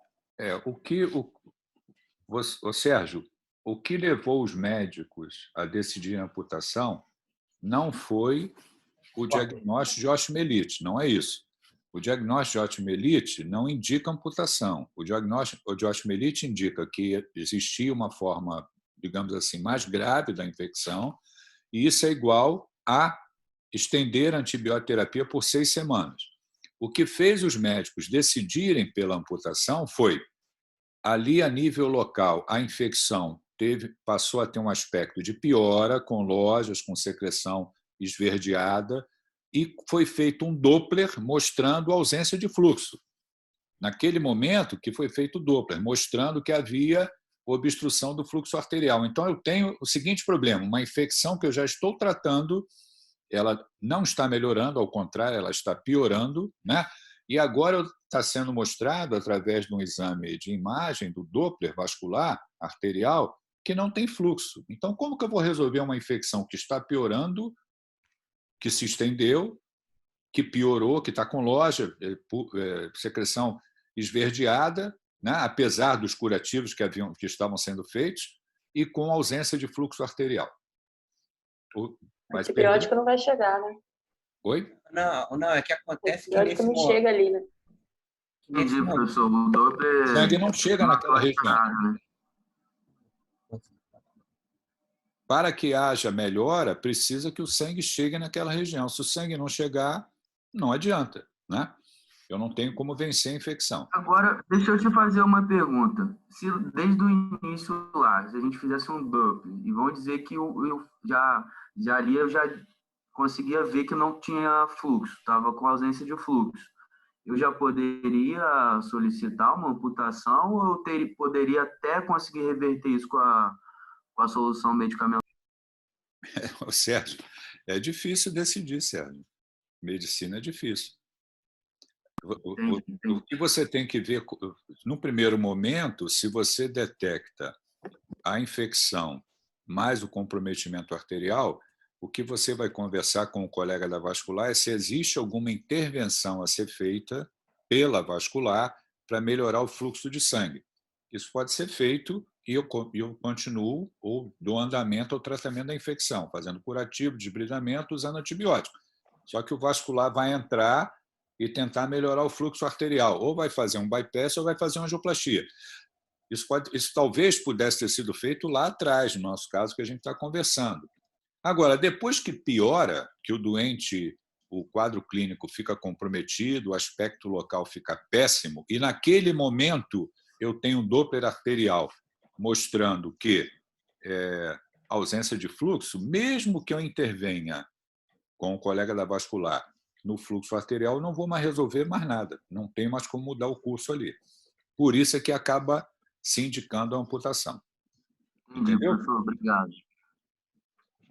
Sérgio, o que levou os médicos a decidir a amputação não foi o diagnóstico de osteomielite, não é isso. O diagnóstico de osteomielite não indica amputação. O diagnóstico de osteomielite indica que existia uma forma, digamos assim, mais grave da infecção, e isso é igual a estender a antibióterapia por 6 semanas. O que fez os médicos decidirem pela amputação foi, ali a nível local, a infecção passou a ter um aspecto de piora, com lojas, com secreção esverdeada, e foi feito um Doppler mostrando a ausência de fluxo. Naquele momento que foi feito o Doppler, mostrando que havia obstrução do fluxo arterial. Então, eu tenho o seguinte problema, uma infecção que eu já estou tratando, ela não está melhorando, ao contrário, ela está piorando, né? E agora está sendo mostrado, através de um exame de imagem do Doppler vascular arterial, que não tem fluxo. Então, como que eu vou resolver uma infecção que está piorando, que se estendeu, que piorou, que está com loja, secreção esverdeada, né? Apesar dos curativos que estavam sendo feitos, e com ausência de fluxo arterial? O antibiótico não vai chegar, né? Oi? Não, é que acontece que nesse não chega ali, né? Entendi, professor. O Doppler... O sangue não chega naquela região. Para que haja melhora, precisa que o sangue chegue naquela região. Se o sangue não chegar, não adianta, né? Eu não tenho como vencer a infecção. Agora, deixa eu te fazer uma pergunta. Se desde o início lá, se a gente fizesse um Doppler, e vamos dizer que eu já conseguia ver que não tinha fluxo, estava com ausência de fluxo, eu já poderia solicitar uma amputação ou eu poderia até conseguir reverter isso com a solução medicamentosa? Sérgio, é difícil decidir, Sérgio. Medicina é difícil. O que você tem que ver, no primeiro momento, se você detecta a infecção mais o comprometimento arterial, o que você vai conversar com o colega da vascular é se existe alguma intervenção a ser feita pela vascular para melhorar o fluxo de sangue. Isso pode ser feito e eu continuo ou dou andamento ao tratamento da infecção, fazendo curativo, desbridamento, usando antibiótico. Só que o vascular vai entrar e tentar melhorar o fluxo arterial, ou vai fazer um bypass ou vai fazer uma angioplastia. Isso talvez pudesse ter sido feito lá atrás, no nosso caso, que a gente está conversando. Agora, depois que piora, que o doente, o quadro clínico fica comprometido, o aspecto local fica péssimo, e naquele momento eu tenho um Doppler arterial mostrando que ausência de fluxo, mesmo que eu intervenha com o colega da vascular no fluxo arterial, eu não vou mais resolver mais nada, não tem mais como mudar o curso ali. Por isso é que acaba se indicando a amputação. Entendeu? Professor, obrigado.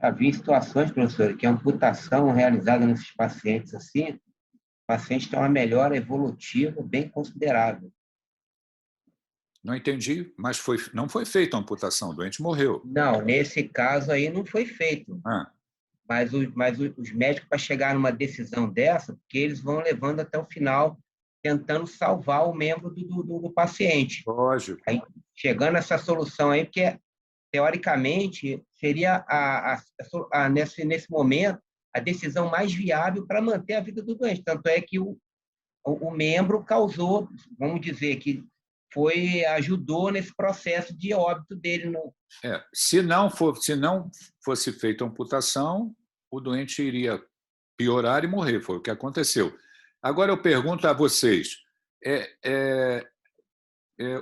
Havia situações, professor, que a amputação realizada nesses pacientes assim, o paciente tem uma melhora evolutiva bem considerável. Não entendi, mas não foi feita a amputação, o doente morreu. Não, nesse caso aí não foi feito. Mas os médicos, para chegar numa decisão dessa, porque eles vão levando até o final, tentando salvar o membro do paciente. Lógico. Aí, chegando a essa solução aí, porque, teoricamente, seria, nesse momento, a decisão mais viável para manter a vida do doente. Tanto é que o membro causou, vamos dizer, que ajudou nesse processo de óbito dele. Se não fosse feita a amputação, o doente iria piorar e morrer, foi o que aconteceu. Agora eu pergunto a vocês,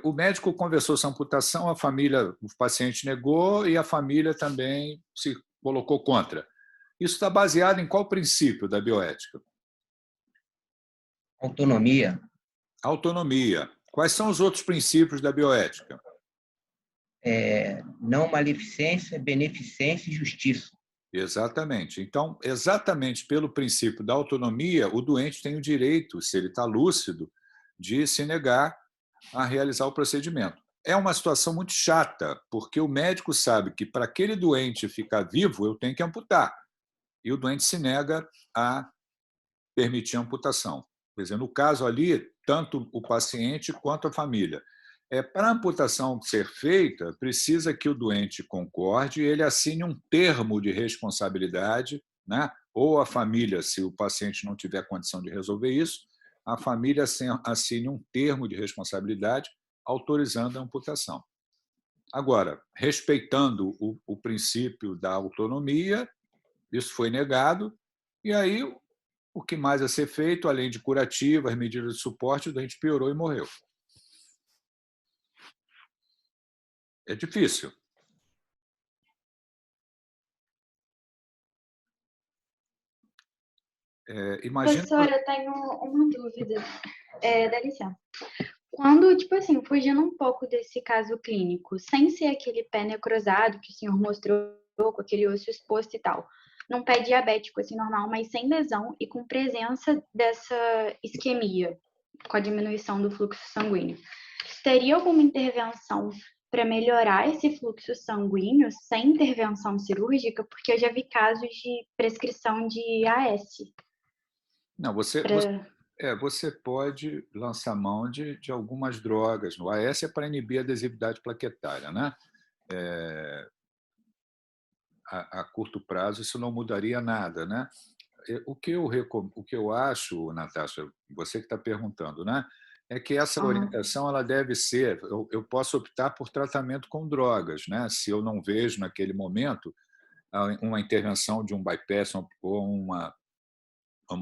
o médico conversou sobre a amputação, a família, o paciente negou e a família também se colocou contra. Isso está baseado em qual princípio da bioética? Autonomia. Autonomia. Quais são os outros princípios da bioética? Não maleficência, beneficência e justiça. Exatamente. Então, exatamente pelo princípio da autonomia, o doente tem o direito, se ele está lúcido, de se negar a realizar o procedimento. é uma situação muito chata, porque o médico sabe que para aquele doente ficar vivo, eu tenho que amputar. E o doente se nega a permitir a amputação. Quer dizer, no caso ali, tanto o paciente quanto a família. Para a amputação ser feita, precisa que o doente concorde, ele assine um termo de responsabilidade, né? Ou a família, se o paciente não tiver condição de resolver isso, a família assine um termo de responsabilidade autorizando a amputação. Agora, respeitando o princípio da autonomia, isso foi negado, e aí o que mais a ser feito, além de curativas, medidas de suporte, o doente piorou e morreu. É difícil. Imagina... Professora, eu tenho uma dúvida. Dá licença. Quando, tipo assim, fugindo um pouco desse caso clínico, sem ser aquele pé necrosado que o senhor mostrou, com aquele osso exposto e tal, num pé diabético, assim, normal, mas sem lesão e com presença dessa isquemia, com a diminuição do fluxo sanguíneo, teria alguma intervenção para melhorar esse fluxo sanguíneo sem intervenção cirúrgica? Porque eu já vi casos de prescrição de AS. Não, você pode lançar mão de algumas drogas. O AS é para inibir a adesividade plaquetária, né? A curto prazo, isso não mudaria nada, né? O que eu acho, Natasha, você que está perguntando, né? É que essa orientação ela deve ser... Eu posso optar por tratamento com drogas, né? Se eu não vejo, naquele momento, uma intervenção de um bypass ou uma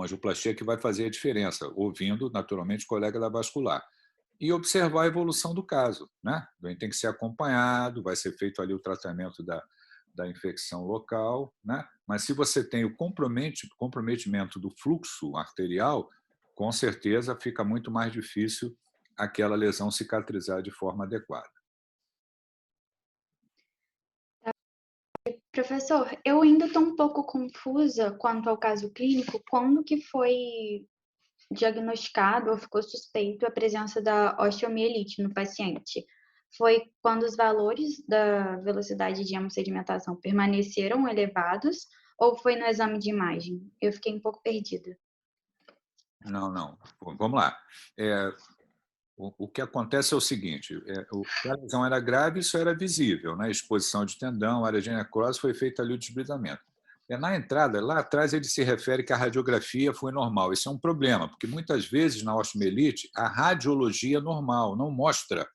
angioplastia que vai fazer a diferença, ouvindo, naturalmente, o colega da vascular. E observar a evolução do caso, né? O doente tem que ser acompanhado, vai ser feito ali o tratamento da infecção local, né? Mas se você tem o comprometimento do fluxo arterial, com certeza fica muito mais difícil aquela lesão cicatrizar de forma adequada. Professor, eu ainda estou um pouco confusa quanto ao caso clínico, quando que foi diagnosticado ou ficou suspeito a presença da osteomielite no paciente? Foi quando os valores da velocidade de hemossedimentação permaneceram elevados ou foi no exame de imagem? Eu fiquei um pouco perdida. Não. Vamos lá. O que acontece é o seguinte, a lesão era grave, isso era visível, né? Exposição de tendão, área de necrose, foi feito ali o desbridamento. Na entrada, lá atrás, ele se refere que a radiografia foi normal. Isso é um problema, porque muitas vezes na osteomielite, a radiologia é normal, não mostra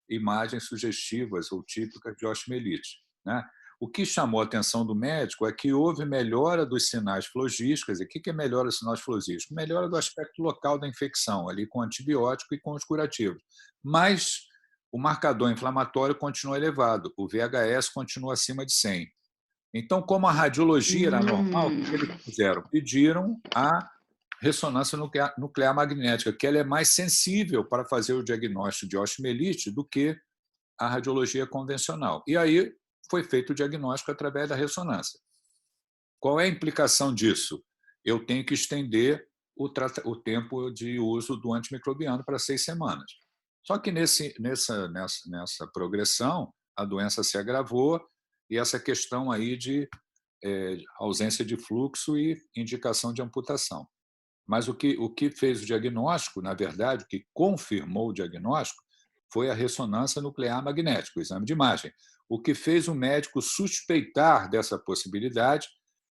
imagens sugestivas ou típicas de osteomielite, né? O que chamou a atenção do médico é que houve melhora dos sinais flogísticos. E o que é melhora dos sinais flogísticos? Melhora do aspecto local da infecção, ali com antibiótico e com os curativos. Mas o marcador inflamatório continua elevado, o VHS continua acima de 100. Então, como a radiologia era normal, o que eles fizeram? Pediram a ressonância nuclear magnética, que ela é mais sensível para fazer o diagnóstico de osteomielite do que a radiologia convencional. E aí foi feito o diagnóstico através da ressonância. Qual é a implicação disso? Eu tenho que estender o tempo de uso do antimicrobiano para 6 semanas. Só que nessa progressão, a doença se agravou e essa questão aí de ausência de fluxo e indicação de amputação. Mas o que fez o diagnóstico, na verdade, o que confirmou o diagnóstico, foi a ressonância nuclear magnética, o exame de imagem. O que fez o médico suspeitar dessa possibilidade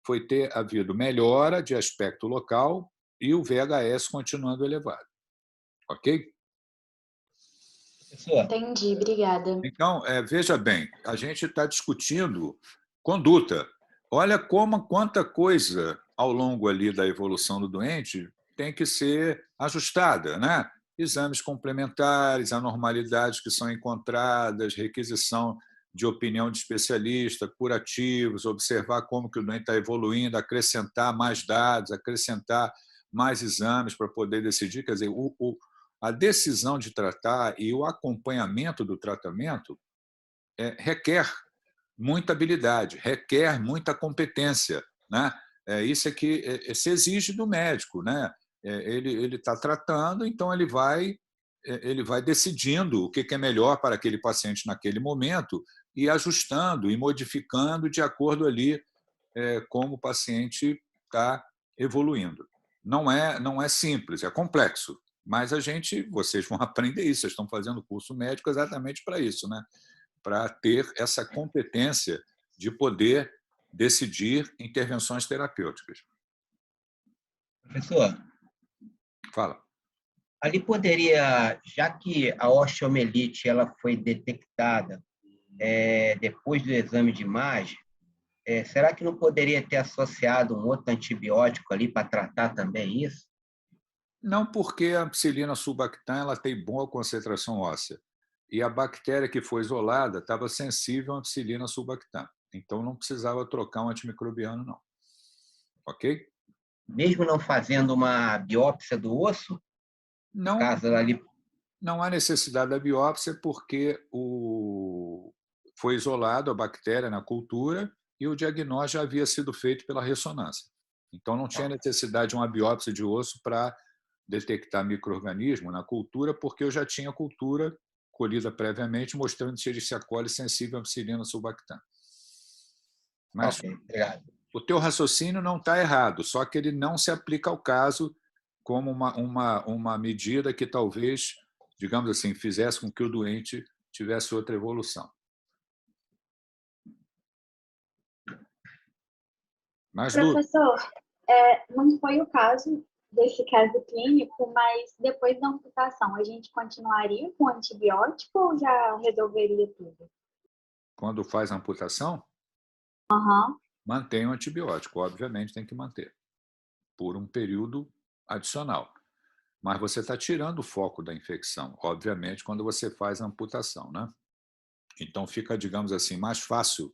foi ter havido melhora de aspecto local e o VHS continuando elevado. Ok? Entendi, obrigada. Então, veja bem, a gente está discutindo conduta. Olha quanta coisa ao longo ali da evolução do doente tem que ser ajustada, né? Exames complementares, anormalidades que são encontradas, requisição de opinião de especialista, curativos, observar como que o doente está evoluindo, acrescentar mais dados, acrescentar mais exames para poder decidir. Quer dizer, a decisão de tratar e o acompanhamento do tratamento requer muita habilidade, requer muita competência, né? Isso é que se exige do médico, né? Ele está tratando, então ele vai ele vai decidindo o que é melhor para aquele paciente naquele momento e ajustando e modificando de acordo ali como o paciente está evoluindo. Não é simples, é complexo, mas vocês vão aprender isso, vocês estão fazendo curso médico exatamente para isso, né? Para ter essa competência de poder decidir intervenções terapêuticas. Professor, Fala. ali poderia, já que a osteomielite ela foi detectada depois do exame de imagem, será que não poderia ter associado um outro antibiótico ali para tratar também isso? Não, porque a ampicilina sulbactam ela tem boa concentração óssea. E a bactéria que foi isolada estava sensível à ampicilina sulbactam. Então, não precisava trocar um antimicrobiano, não. Ok? Mesmo não fazendo uma biópsia do osso? No caso ali... Não há necessidade da biópsia porque foi isolado a bactéria na cultura e o diagnóstico já havia sido feito pela ressonância. Então, não tinha necessidade de uma biópsia de osso para detectar micro-organismo na cultura, porque eu já tinha cultura colhida previamente, mostrando se ele se acolhe sensível à ampicilina sulbactam. Mas o teu raciocínio não está errado, só que ele não se aplica ao caso como uma medida que talvez, digamos assim, fizesse com que o doente tivesse outra evolução. Professor, não foi o caso desse caso clínico, mas depois da amputação, a gente continuaria com antibiótico ou já resolveria tudo? Quando faz a amputação? Uhum. Mantém o antibiótico, obviamente tem que manter, por um período adicional. Mas você está tirando o foco da infecção, obviamente, quando você faz a amputação, né? Então fica, digamos assim, mais fácil,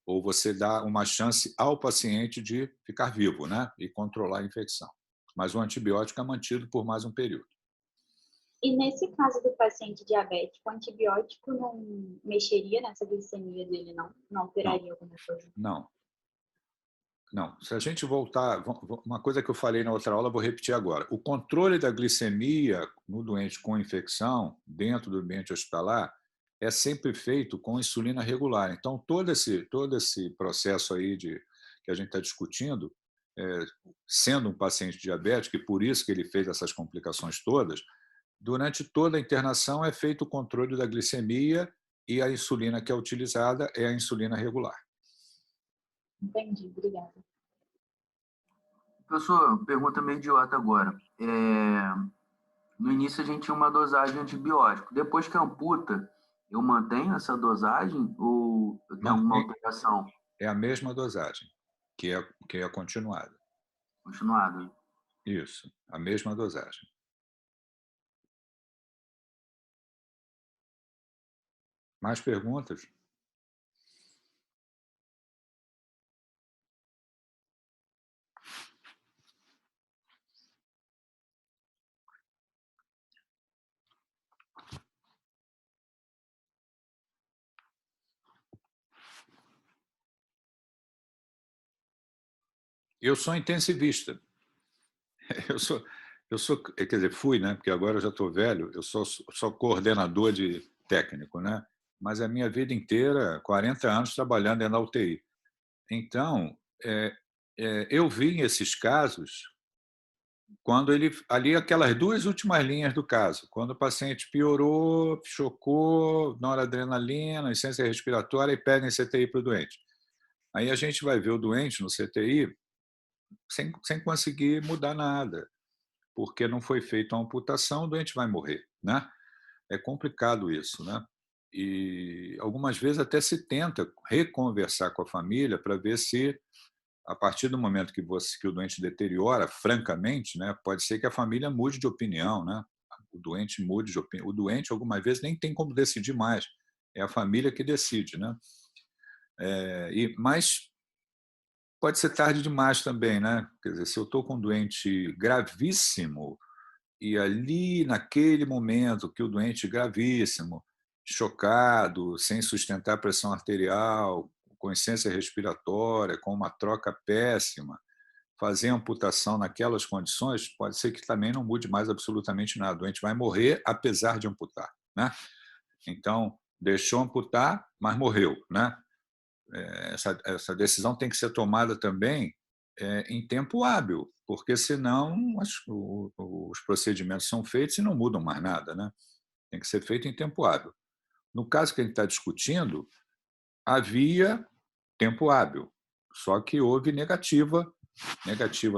ou você dá uma chance ao paciente de ficar vivo, né? E controlar a infecção. Mas o antibiótico é mantido por mais um período. E nesse caso do paciente diabético, o antibiótico não mexeria nessa glicemia dele, não? Não alteraria alguma coisa? Não. Não. Se a gente voltar... Uma coisa que eu falei na outra aula, vou repetir agora. O controle da glicemia no doente com infecção, dentro do ambiente hospitalar, é sempre feito com insulina regular. Então, todo esse processo aí que a gente está discutindo, sendo um paciente diabético, e por isso que ele fez essas complicações todas, durante toda a internação é feito o controle da glicemia e a insulina que é utilizada é a insulina regular. Entendi, obrigada. Professor, pergunta meio idiota agora. No início a gente tinha uma dosagem de antibiótico. Depois que amputa, eu mantenho essa dosagem ou tem alguma alteração? É a mesma dosagem, que é continuada. Continuada. Isso, a mesma dosagem. Mais perguntas? Eu sou intensivista. Quer dizer, fui, né? Porque agora eu já estou velho, eu sou coordenador de técnico, né? Mas a minha vida inteira, 40 anos trabalhando na UTI. Então, eu vi esses casos quando ali aquelas duas últimas linhas do caso, quando o paciente piorou, chocou, noradrenalina, insuficiência respiratória e pega em CTI para o doente. Aí a gente vai ver o doente no CTI sem conseguir mudar nada, porque não foi feita uma amputação, o doente vai morrer, né? É complicado isso, né? E algumas vezes até se tenta reconversar com a família para ver se, a partir do momento que o doente deteriora, francamente, né, pode ser que a família mude de opinião, né? O doente mude de opinião. O doente, algumas vezes, nem tem como decidir mais. É a família que decide, né? Mas pode ser tarde demais também, né? Quer dizer, se eu estou com um doente gravíssimo e ali, naquele momento que o doente gravíssimo, chocado, sem sustentar a pressão arterial, com insuficiência respiratória, com uma troca péssima, fazer amputação naquelas condições, pode ser que também não mude mais absolutamente nada. O doente vai morrer apesar de amputar, né? Então, deixou amputar, mas morreu, né? Essa decisão tem que ser tomada também em tempo hábil, porque senão os procedimentos são feitos e não mudam mais nada, né? Tem que ser feito em tempo hábil. No caso que a gente está discutindo, havia tempo hábil, só que houve negativa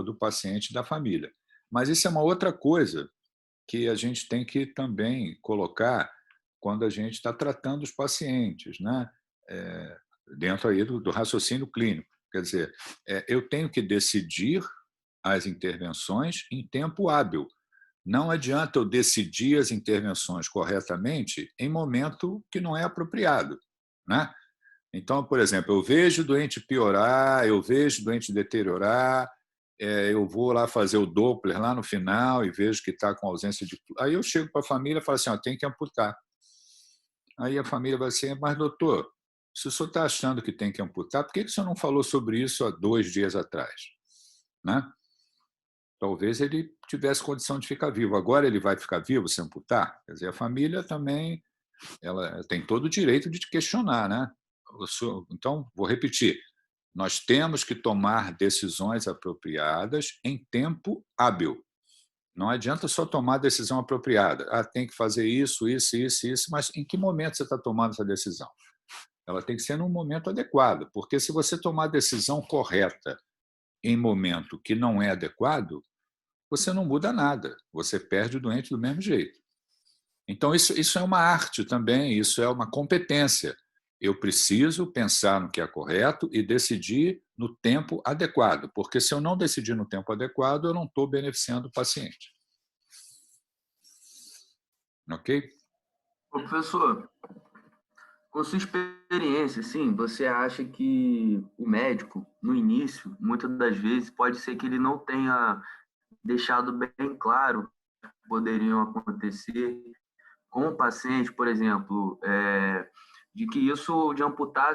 do paciente e da família. Mas isso é uma outra coisa que a gente tem que também colocar quando a gente está tratando os pacientes, né? Dentro aí do raciocínio clínico. Quer dizer, eu tenho que decidir as intervenções em tempo hábil. Não adianta eu decidir as intervenções corretamente em momento que não é apropriado, né? Então, por exemplo, eu vejo o doente piorar, eu vejo o doente deteriorar, eu vou lá fazer o Doppler lá no final e vejo que está com ausência de... Aí eu chego para a família e falo assim, tem que amputar. Aí a família vai assim, mas doutor, se o senhor está achando que tem que amputar, por que o senhor não falou sobre isso há 2 dias atrás? Né? Talvez ele tivesse condição de ficar vivo. Agora ele vai ficar vivo se amputar? Quer dizer, a família também ela tem todo o direito de te questionar, né? Então, vou repetir, nós temos que tomar decisões apropriadas em tempo hábil. Não adianta só tomar a decisão apropriada. Tem que fazer isso, mas em que momento você está tomando essa decisão? Ela tem que ser num momento adequado, porque se você tomar a decisão correta em momento que não é adequado, você não muda nada, você perde o doente do mesmo jeito. Então, isso é uma arte também, isso é uma competência. Eu preciso pensar no que é correto e decidir no tempo adequado, porque se eu não decidir no tempo adequado, eu não estou beneficiando o paciente. Ok? Professor, com sua experiência, assim, você acha que o médico, no início, muitas das vezes, pode ser que ele não tenha deixado bem claro o que poderiam acontecer com o paciente, por exemplo, de que isso de amputar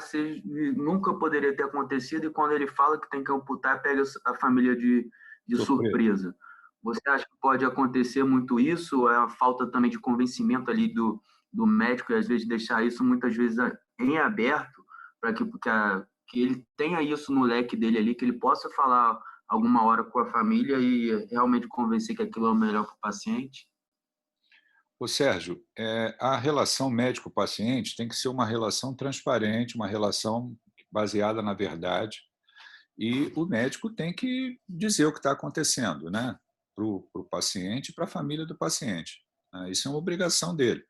nunca poderia ter acontecido e quando ele fala que tem que amputar, pega a família de surpresa. Você acha que pode acontecer muito isso? É a falta também de convencimento ali do médico e às vezes deixar isso muitas vezes em aberto para que ele tenha isso no leque dele ali, que ele possa falar alguma hora com a família e realmente convencer que aquilo é o melhor para o paciente? Ô, Sérgio, a relação médico-paciente tem que ser uma relação transparente, uma relação baseada na verdade, e o médico tem que dizer o que está acontecendo, né? Para o paciente e para a família do paciente. Isso é uma obrigação dele.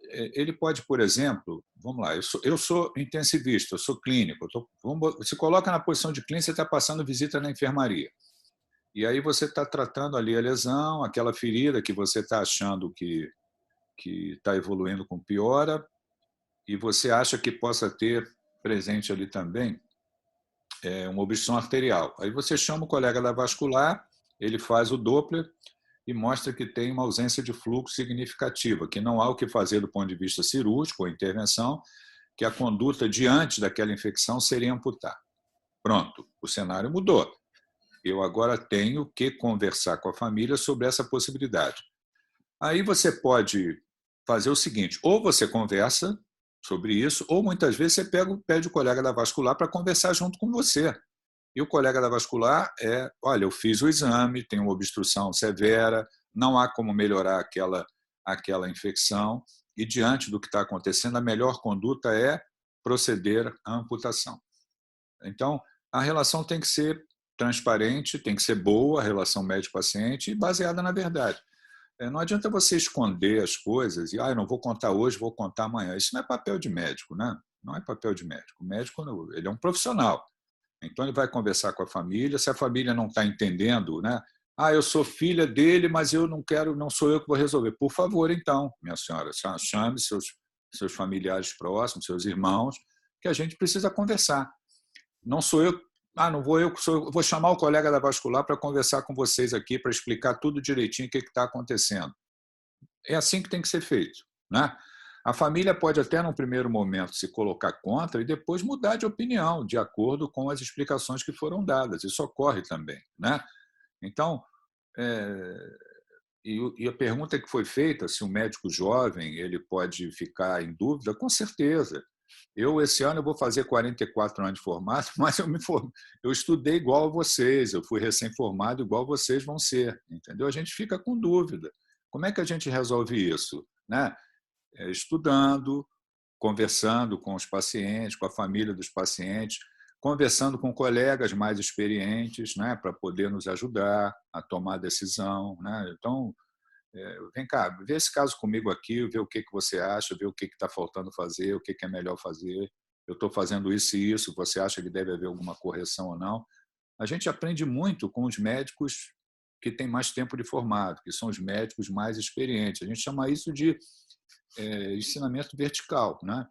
Ele pode, por exemplo, vamos lá, eu sou intensivista, eu sou clínico, se coloca na posição de clínico, você está passando visita na enfermaria. E aí você está tratando ali a lesão, aquela ferida que você está achando que está evoluindo com piora, e você acha que possa ter presente ali também uma obstrução arterial. Aí você chama o colega da vascular, ele faz o Doppler e mostra que tem uma ausência de fluxo significativa, que não há o que fazer do ponto de vista cirúrgico ou intervenção, que a conduta diante daquela infecção seria amputar. Pronto, o cenário mudou. Eu agora tenho que conversar com a família sobre essa possibilidade. Aí você pode fazer o seguinte, ou você conversa sobre isso, ou muitas vezes você pede o colega da vascular para conversar junto com você. E o colega da vascular olha, eu fiz o exame, tem uma obstrução severa, não há como melhorar aquela infecção, e diante do que está acontecendo, a melhor conduta é proceder à amputação. Então, a relação tem que ser transparente, tem que ser boa, a relação médico-paciente, e baseada na verdade. Não adianta você esconder as coisas e eu não vou contar hoje, vou contar amanhã. Isso não é papel de médico, né? Não é papel de médico. O médico ele é um profissional. Então ele vai conversar com a família. Se a família não está entendendo, né? Eu sou filha dele, mas eu não quero, não sou eu que vou resolver. Por favor, então, minha senhora, chame seus familiares próximos, seus irmãos, que a gente precisa conversar. Não sou eu. Não vou eu, vou chamar o colega da vascular para conversar com vocês aqui, para explicar tudo direitinho o que está acontecendo. É assim que tem que ser feito, né? A família pode até, num primeiro momento, se colocar contra e depois mudar de opinião, de acordo com as explicações que foram dadas. Isso ocorre também, né? Então, e a pergunta que foi feita, se um médico jovem ele pode ficar em dúvida, com certeza. Esse ano, eu vou fazer 44 anos de formado, mas eu estudei igual a vocês, eu fui recém-formado igual vocês vão ser, entendeu? A gente fica com dúvida. Como é que a gente resolve isso? Né? Estudando, conversando com os pacientes, com a família dos pacientes, conversando com colegas mais experientes, né, para poder nos ajudar a tomar a decisão. Né? Então, vem cá, vê esse caso comigo aqui, vê o que você acha, vê o que está faltando fazer, o que é melhor fazer. Eu estou fazendo isso e isso, você acha que deve haver alguma correção ou não? A gente aprende muito com os médicos que têm mais tempo de formado, que são os médicos mais experientes. A gente chama isso de ensinamento vertical, né?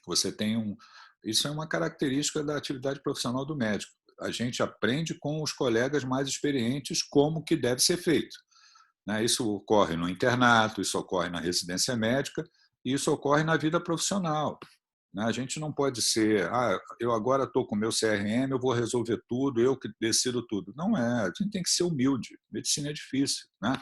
Você tem isso é uma característica da atividade profissional do médico. A gente aprende com os colegas mais experientes como que deve ser feito. Né? Isso ocorre no internato, isso ocorre na residência médica e isso ocorre na vida profissional. Né? A gente não pode ser, eu agora estou com o meu CRM, eu vou resolver tudo, eu que decido tudo. Não é, a gente tem que ser humilde. Medicina é difícil, né?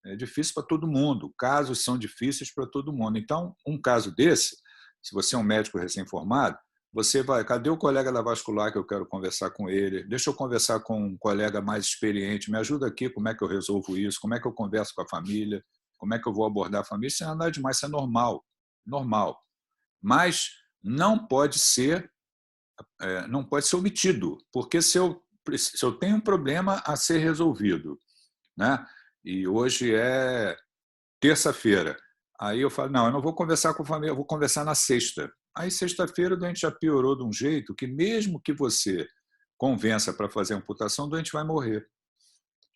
É difícil para todo mundo, casos são difíceis para todo mundo. Então, um caso desse, se você é um médico recém-formado, você vai, cadê o colega da vascular que eu quero conversar com ele? Deixa eu conversar com um colega mais experiente, me ajuda aqui, como é que eu resolvo isso, como é que eu converso com a família, como é que eu vou abordar a família. Isso não é nada demais, isso é normal, normal. Mas não pode ser omitido, porque se eu tenho um problema a ser resolvido, né? E hoje é terça-feira. Aí eu falo, não, eu não vou conversar com a família, eu vou conversar na sexta. Aí, sexta-feira, o doente já piorou de um jeito que, mesmo que você convença para fazer a amputação, o doente vai morrer.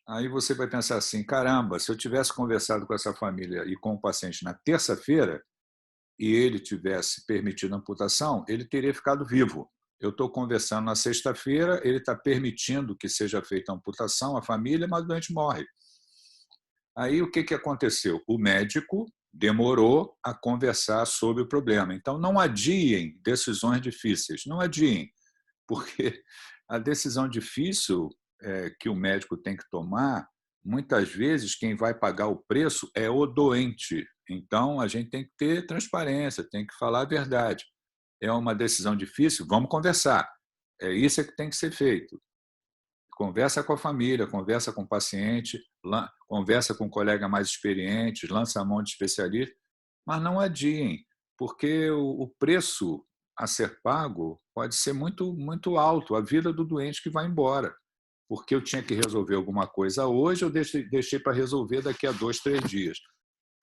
Aí você vai pensar assim, caramba, se eu tivesse conversado com essa família e com o paciente na terça-feira e ele tivesse permitido a amputação, ele teria ficado vivo. Eu estou conversando na sexta-feira, ele está permitindo que seja feita a amputação, a família, mas o doente morre. Aí o que aconteceu? O médico demorou a conversar sobre o problema. Então, não adiem decisões difíceis, não adiem, porque a decisão difícil que o médico tem que tomar, muitas vezes quem vai pagar o preço é o doente. Então, a gente tem que ter transparência, tem que falar a verdade. É uma decisão difícil? Vamos conversar. Isso que tem que ser feito. Conversa com a família, conversa com o paciente, conversa com um colega mais experiente, lança a mão de especialista, mas não adiem, porque o preço a ser pago pode ser muito, muito alto, a vida do doente que vai embora. Porque eu tinha que resolver alguma coisa hoje, eu deixei para resolver daqui a 2, 3 dias.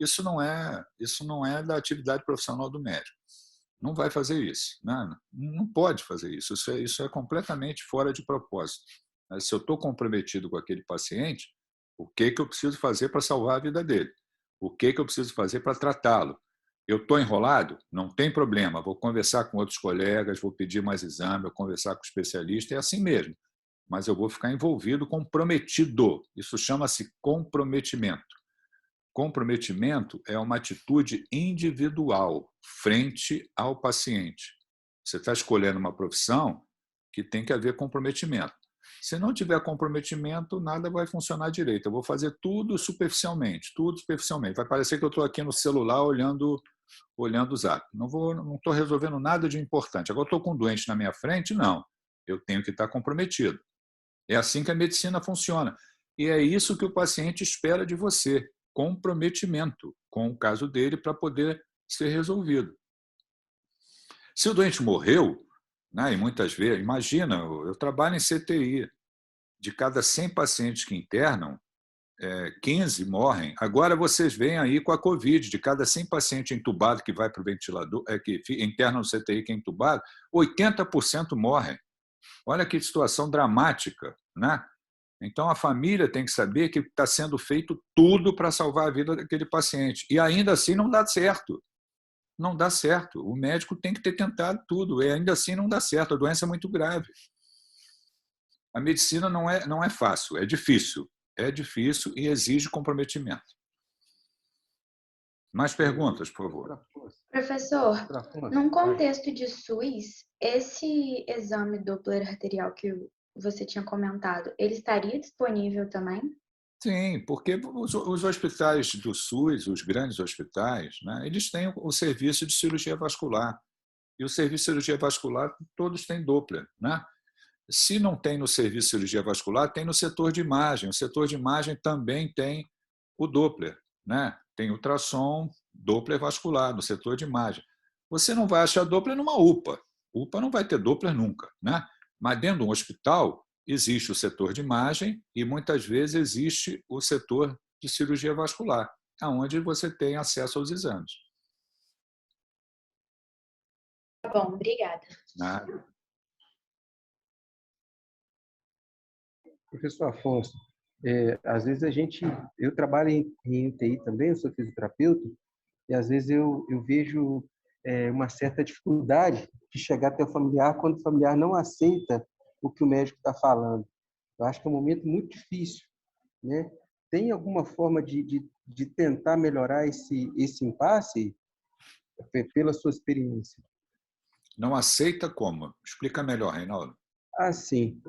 Isso não é da atividade profissional do médico. Não vai fazer isso, né? Não pode fazer isso. Isso é completamente fora de propósito. Se eu estou comprometido com aquele paciente, o que eu preciso fazer para salvar a vida dele? O que eu preciso fazer para tratá-lo? Eu estou enrolado? Não tem problema. Vou conversar com outros colegas, vou pedir mais exame, vou conversar com o especialista, é assim mesmo. Mas eu vou ficar envolvido, comprometido. Isso chama-se comprometimento. Comprometimento é uma atitude individual frente ao paciente. Você está escolhendo uma profissão que tem que haver comprometimento. Se não tiver comprometimento, nada vai funcionar direito. Eu vou fazer tudo superficialmente, tudo superficialmente. Vai parecer que eu estou aqui no celular olhando o zap. Não estou resolvendo nada de importante. Agora estou com um doente na minha frente? Não. Eu tenho que estar comprometido. É assim que a medicina funciona. E é isso que o paciente espera de você. Comprometimento com o caso dele para poder ser resolvido. Se o doente morreu, né, e muitas vezes, imagina, eu trabalho em CTI, de cada 100 pacientes que internam, 15 morrem. Agora vocês veem aí com a Covid, de cada 100 pacientes entubados que vai para o ventilador, que internam no CTI que é entubado, 80% morrem. Olha que situação dramática, né? Então, a família tem que saber que está sendo feito tudo para salvar a vida daquele paciente. E ainda assim não dá certo. Não dá certo. O médico tem que ter tentado tudo. E ainda assim não dá certo. A doença é muito grave. A medicina não é fácil. É difícil. É difícil e exige comprometimento. Mais perguntas, por favor. Professor, num contexto de SUS, esse exame Doppler arterial que você tinha comentado, ele estaria disponível também? Sim, porque os hospitais do SUS, os grandes hospitais, né, eles têm o serviço de cirurgia vascular. E o serviço de cirurgia vascular, todos têm Doppler, né? Se não tem no serviço de cirurgia vascular, tem no setor de imagem. O setor de imagem também tem o Doppler, né? Tem ultrassom, Doppler vascular no setor de imagem. Você não vai achar Doppler numa UPA. UPA não vai ter Doppler nunca, né? Mas dentro de um hospital existe o setor de imagem e muitas vezes existe o setor de cirurgia vascular, onde você tem acesso aos exames. Tá bom, obrigada. Nada. Professor Afonso, às vezes eu trabalho em UTI também, eu sou fisioterapeuta, e às vezes eu vejo uma certa dificuldade de chegar até o familiar quando o familiar não aceita o que o médico está falando. Eu acho que é um momento muito difícil, né? Tem alguma forma de tentar melhorar esse impasse pela sua experiência? Não aceita como? Explica melhor, Reinaldo. Sim.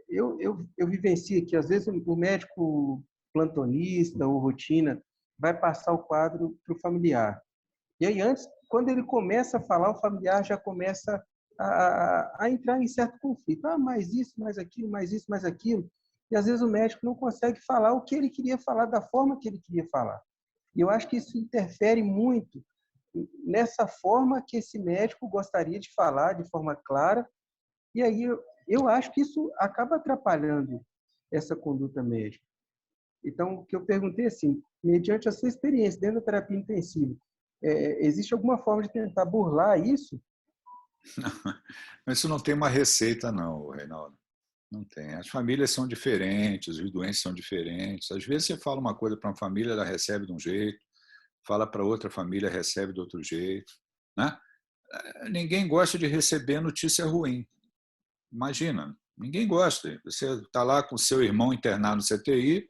Eu vivencio que, às vezes, o médico plantonista ou rotina vai passar o quadro para o familiar. E aí, antes, quando ele começa a falar, o familiar já começa a entrar em certo conflito. Mais isso, mais aquilo, mais isso, mais aquilo. E, às vezes, o médico não consegue falar o que ele queria falar, da forma que ele queria falar. E eu acho que isso interfere muito nessa forma que esse médico gostaria de falar, de forma clara. E aí eu acho que isso acaba atrapalhando essa conduta médica. Então, o que eu perguntei assim, mediante a sua experiência dentro da terapia intensiva, existe alguma forma de tentar burlar isso? Mas isso não tem uma receita, não, Reinaldo. Não tem. As famílias são diferentes, os doentes são diferentes. Às vezes você fala uma coisa para uma família, ela recebe de um jeito, fala para outra família, recebe de outro jeito, né? Ninguém gosta de receber notícia ruim. Imagina, ninguém gosta. Você está lá com seu irmão internado no CTI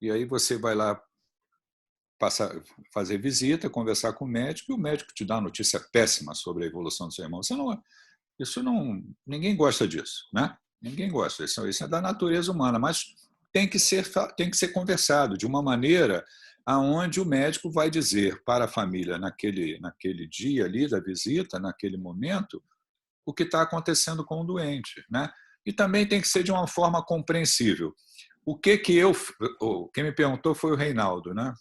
e aí você vai lá fazer visita, conversar com o médico e o médico te dá uma notícia péssima sobre a evolução do seu irmão. Ninguém gosta disso, né? Ninguém gosta. Isso é da natureza humana, mas tem que ser conversado de uma maneira aonde o médico vai dizer para a família naquele dia ali da visita, naquele momento, o que está acontecendo com o doente, né? E também tem que ser de uma forma compreensível. Quem me perguntou foi o Reinaldo, né?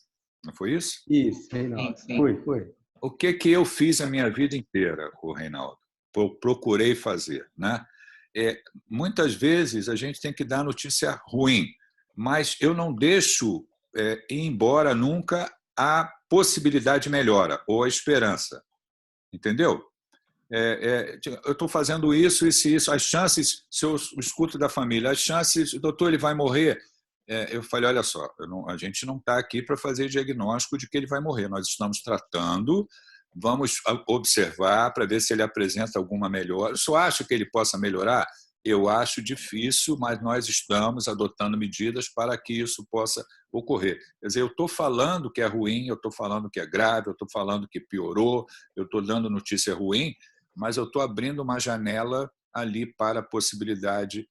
Não foi isso? Isso, Reinaldo. Sim. Foi. O que eu fiz a minha vida inteira, o Reinaldo? Procurei fazer, né? Muitas vezes a gente tem que dar notícia ruim, mas eu não deixo ir embora nunca a possibilidade de melhora ou a esperança. Entendeu? Eu estou fazendo isso, as chances, se eu escuto da família, as chances, doutor, ele vai morrer. Eu falei, olha só, a gente não está aqui para fazer diagnóstico de que ele vai morrer, nós estamos tratando, vamos observar para ver se ele apresenta alguma melhora. Eu só acho que ele possa melhorar? Eu acho difícil, mas nós estamos adotando medidas para que isso possa ocorrer. Quer dizer, eu estou falando que é ruim, eu estou falando que é grave, eu estou falando que piorou, eu estou dando notícia ruim, mas eu estou abrindo uma janela ali para a possibilidade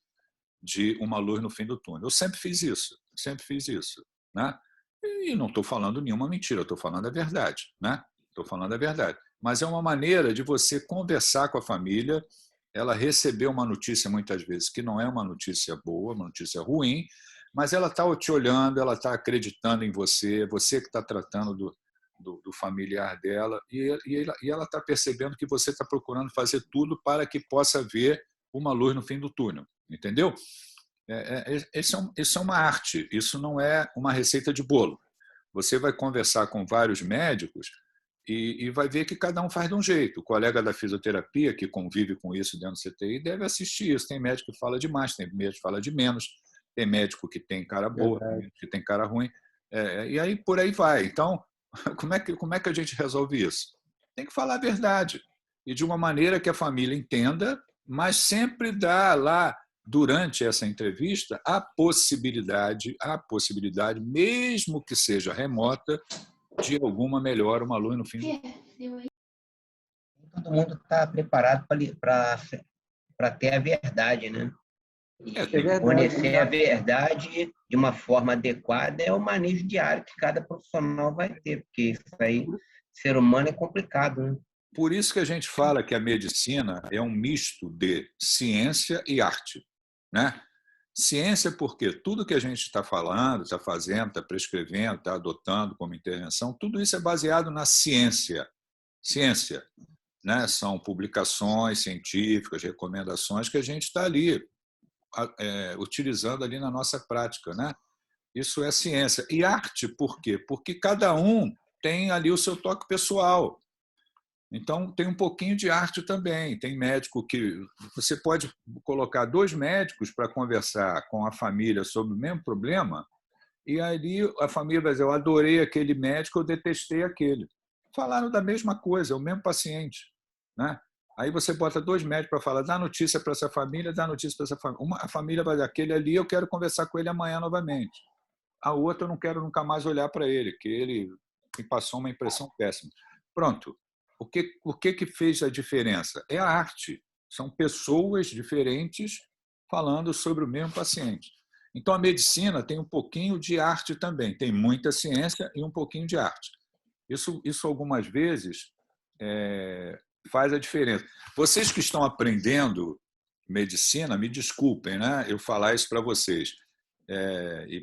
de uma luz no fim do túnel. Eu sempre fiz isso, né? E não estou falando nenhuma mentira, eu estou falando a verdade, né? Estou falando a verdade. Mas é uma maneira de você conversar com a família, ela receber uma notícia muitas vezes que não é uma notícia boa, uma notícia ruim, mas ela está te olhando, ela está acreditando em você, você que está tratando do familiar dela, e ela está percebendo que você está procurando fazer tudo para que possa ver uma luz no fim do túnel, entendeu? Isso é uma arte, isso não é uma receita de bolo. Você vai conversar com vários médicos e vai ver que cada um faz de um jeito. O colega da fisioterapia, que convive com isso dentro do CTI, deve assistir isso. Tem médico que fala de mais, tem médico que fala de menos, tem médico que tem cara boa, tem médico que tem cara ruim, e aí por aí vai. Então, como é que a gente resolve isso? Tem que falar a verdade, e de uma maneira que a família entenda, mas sempre dá lá, durante essa entrevista, a possibilidade, mesmo que seja remota, de alguma melhora, uma luz no fim do... Todo mundo está preparado para ter a verdade, né? E É, tem- conhecer a verdade de uma forma adequada é o manejo diário que cada profissional vai ter, porque isso aí, ser humano é complicado, né? Por isso que a gente fala que a medicina é um misto de ciência e arte, né? Ciência porque tudo que a gente está falando, está fazendo, está prescrevendo, está adotando como intervenção, tudo isso é baseado na ciência. Ciência, né? São publicações científicas, recomendações que a gente está ali utilizando ali na nossa prática, né? Isso é ciência. E arte por quê? Porque cada um tem ali o seu toque pessoal. Então, tem um pouquinho de arte também. Tem médico que... Você pode colocar 2 médicos para conversar com a família sobre o mesmo problema, e ali a família vai dizer, eu adorei aquele médico, eu detestei aquele. Falaram da mesma coisa, é o mesmo paciente, né? Aí você bota 2 médicos para falar, dá notícia para essa família, dá notícia para essa família. A família vai dizer, aquele ali eu quero conversar com ele amanhã novamente. A outra eu não quero nunca mais olhar para ele, que ele me passou uma impressão péssima. Pronto. O que fez a diferença? É a arte. São pessoas diferentes falando sobre o mesmo paciente. Então, a medicina tem um pouquinho de arte também. Tem muita ciência e um pouquinho de arte. Isso algumas vezes, faz a diferença. Vocês que estão aprendendo medicina, me desculpem, né, eu falar isso para vocês,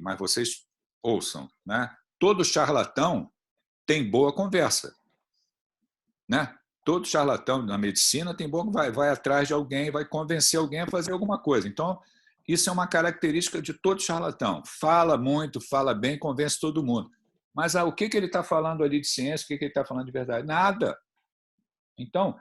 mas vocês ouçam, né? Todo charlatão tem boa conversa, né? Todo charlatão na medicina tem boa, vai atrás de alguém, vai convencer alguém a fazer alguma coisa. Então, isso é uma característica de todo charlatão. Fala muito, fala bem, convence todo mundo. Mas o que ele está falando ali de ciência, o que ele está falando de verdade? Nada. Então,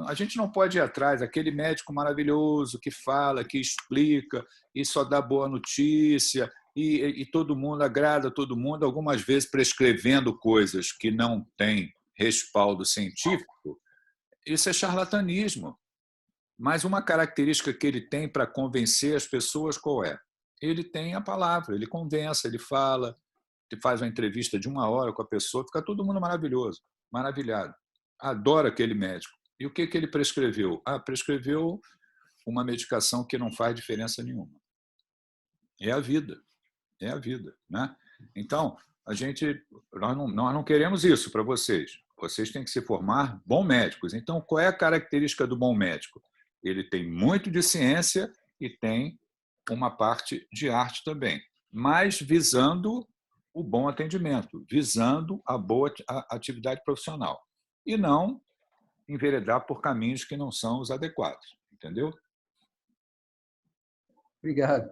a gente não pode ir atrás daquele médico maravilhoso que fala, que explica e só dá boa notícia e todo mundo agrada todo mundo, algumas vezes prescrevendo coisas que não têm respaldo científico. Isso é charlatanismo. Mas uma característica que ele tem para convencer as pessoas, qual é? Ele tem a palavra, ele convence, ele fala, ele faz uma entrevista de 1 hora com a pessoa, fica todo mundo maravilhoso, maravilhado. Adora aquele médico. E o que ele prescreveu? Prescreveu uma medicação que não faz diferença nenhuma. É a vida. É a vida, né? Então, nós não queremos isso para vocês. Vocês têm que se formar bons médicos. Então, qual é a característica do bom médico? Ele tem muito de ciência e tem uma parte de arte também, mas visando o bom atendimento, visando a boa atividade profissional e não enveredar por caminhos que não são os adequados, entendeu? Obrigado.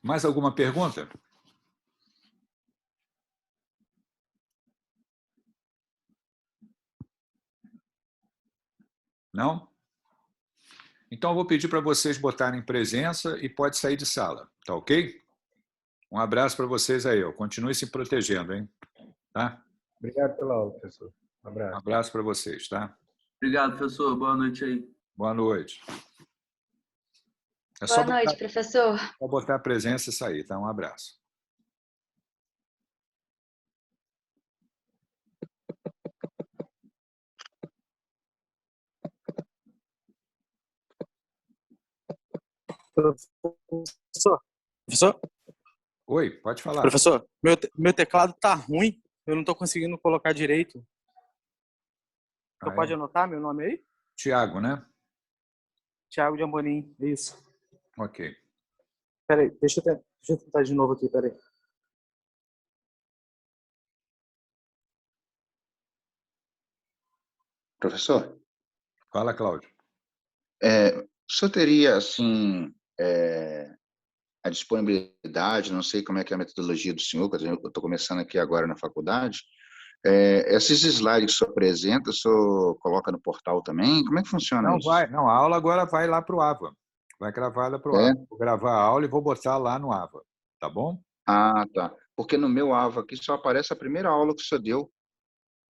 Mais alguma pergunta? Não? Então, eu vou pedir para vocês botarem presença e pode sair de sala, tá ok? Um abraço para vocês aí. Continue se protegendo, hein? Tá? Obrigado pela aula, professor. Um Um abraço. abraço para vocês, tá? Obrigado, professor. Boa noite aí. Boa noite. É Boa noite, professor. só botar a presença e sair, tá? Um abraço. Professor, Oi, pode falar. professor, meu teclado tá ruim, eu não tô conseguindo colocar direito. Você pode anotar meu nome aí? Tiago, né? Thiago de Amorim, isso. Ok. Peraí, deixa eu tentar de novo aqui, peraí. Professor, Fala, Cláudio. o senhor teria, assim, a disponibilidade, não sei como é que é a metodologia do senhor, porque eu estou começando aqui agora na faculdade, esses slides que o senhor apresenta, o senhor coloca no portal também? Como é que funciona isso? Não, a aula agora vai lá para o AVA. Vai gravada para o AVA. Vou gravar a aula e vou botar lá no AVA. Tá bom? Ah, tá. Porque no meu AVA aqui só aparece a primeira aula que o senhor deu.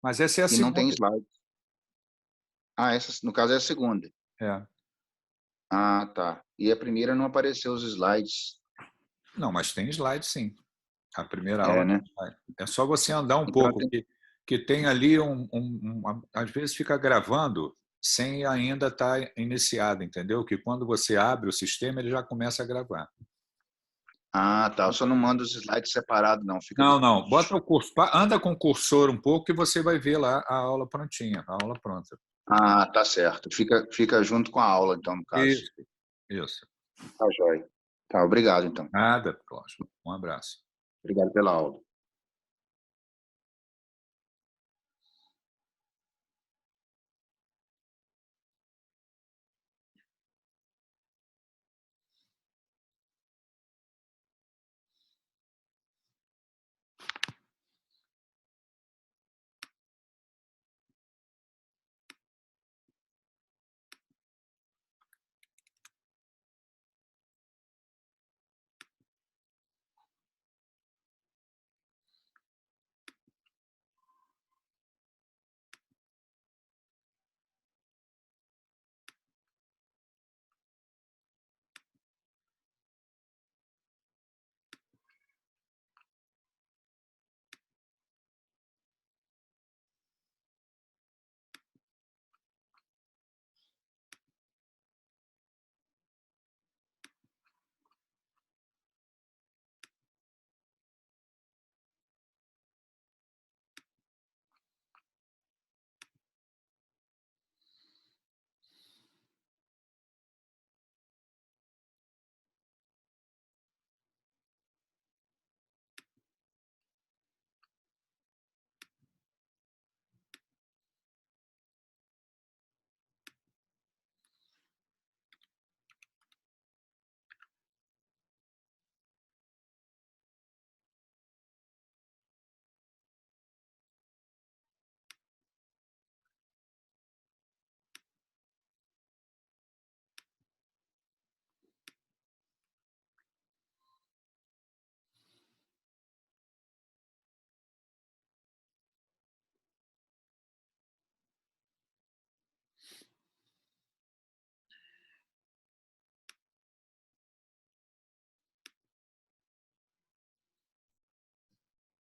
Mas essa é a e segunda. não tem slide. Essa, no caso, é a segunda. É. Ah, tá. E a primeira não apareceu os slides. Não, mas tem slide, sim. A primeira É, aula né? tem slide. É só você andar um Então, pouco, que tem ali às vezes fica gravando sem ainda estar iniciado, entendeu? Que quando você abre o sistema, ele já começa a gravar. Ah, tá. Eu só não mando os slides separados, não. Fica Não, não. Bota o cursor, anda com o cursor um pouco e você vai ver lá a aula prontinha, a aula pronta. Ah, tá certo. Fica junto com a aula, então, no caso. Isso, isso. Tá, joia. Tá, obrigado, então. Nada, Cláudio. Um abraço. Obrigado pela aula.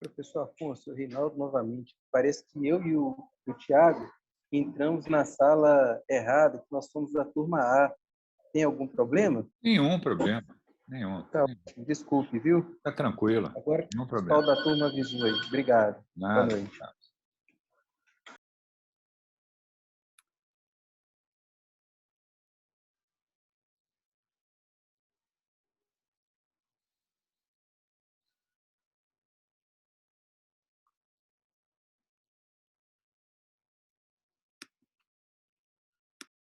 Professor Afonso, Reinaldo novamente. Parece que eu e o Tiago entramos na sala errada, que nós somos da turma A. Tem algum problema? Nenhum problema. Nenhum. Tá, desculpe, viu? Está tranquilo. Agora Nenhum o problema. pessoal da turma avisou aí. Obrigado. Boa Nada. noite. Nada.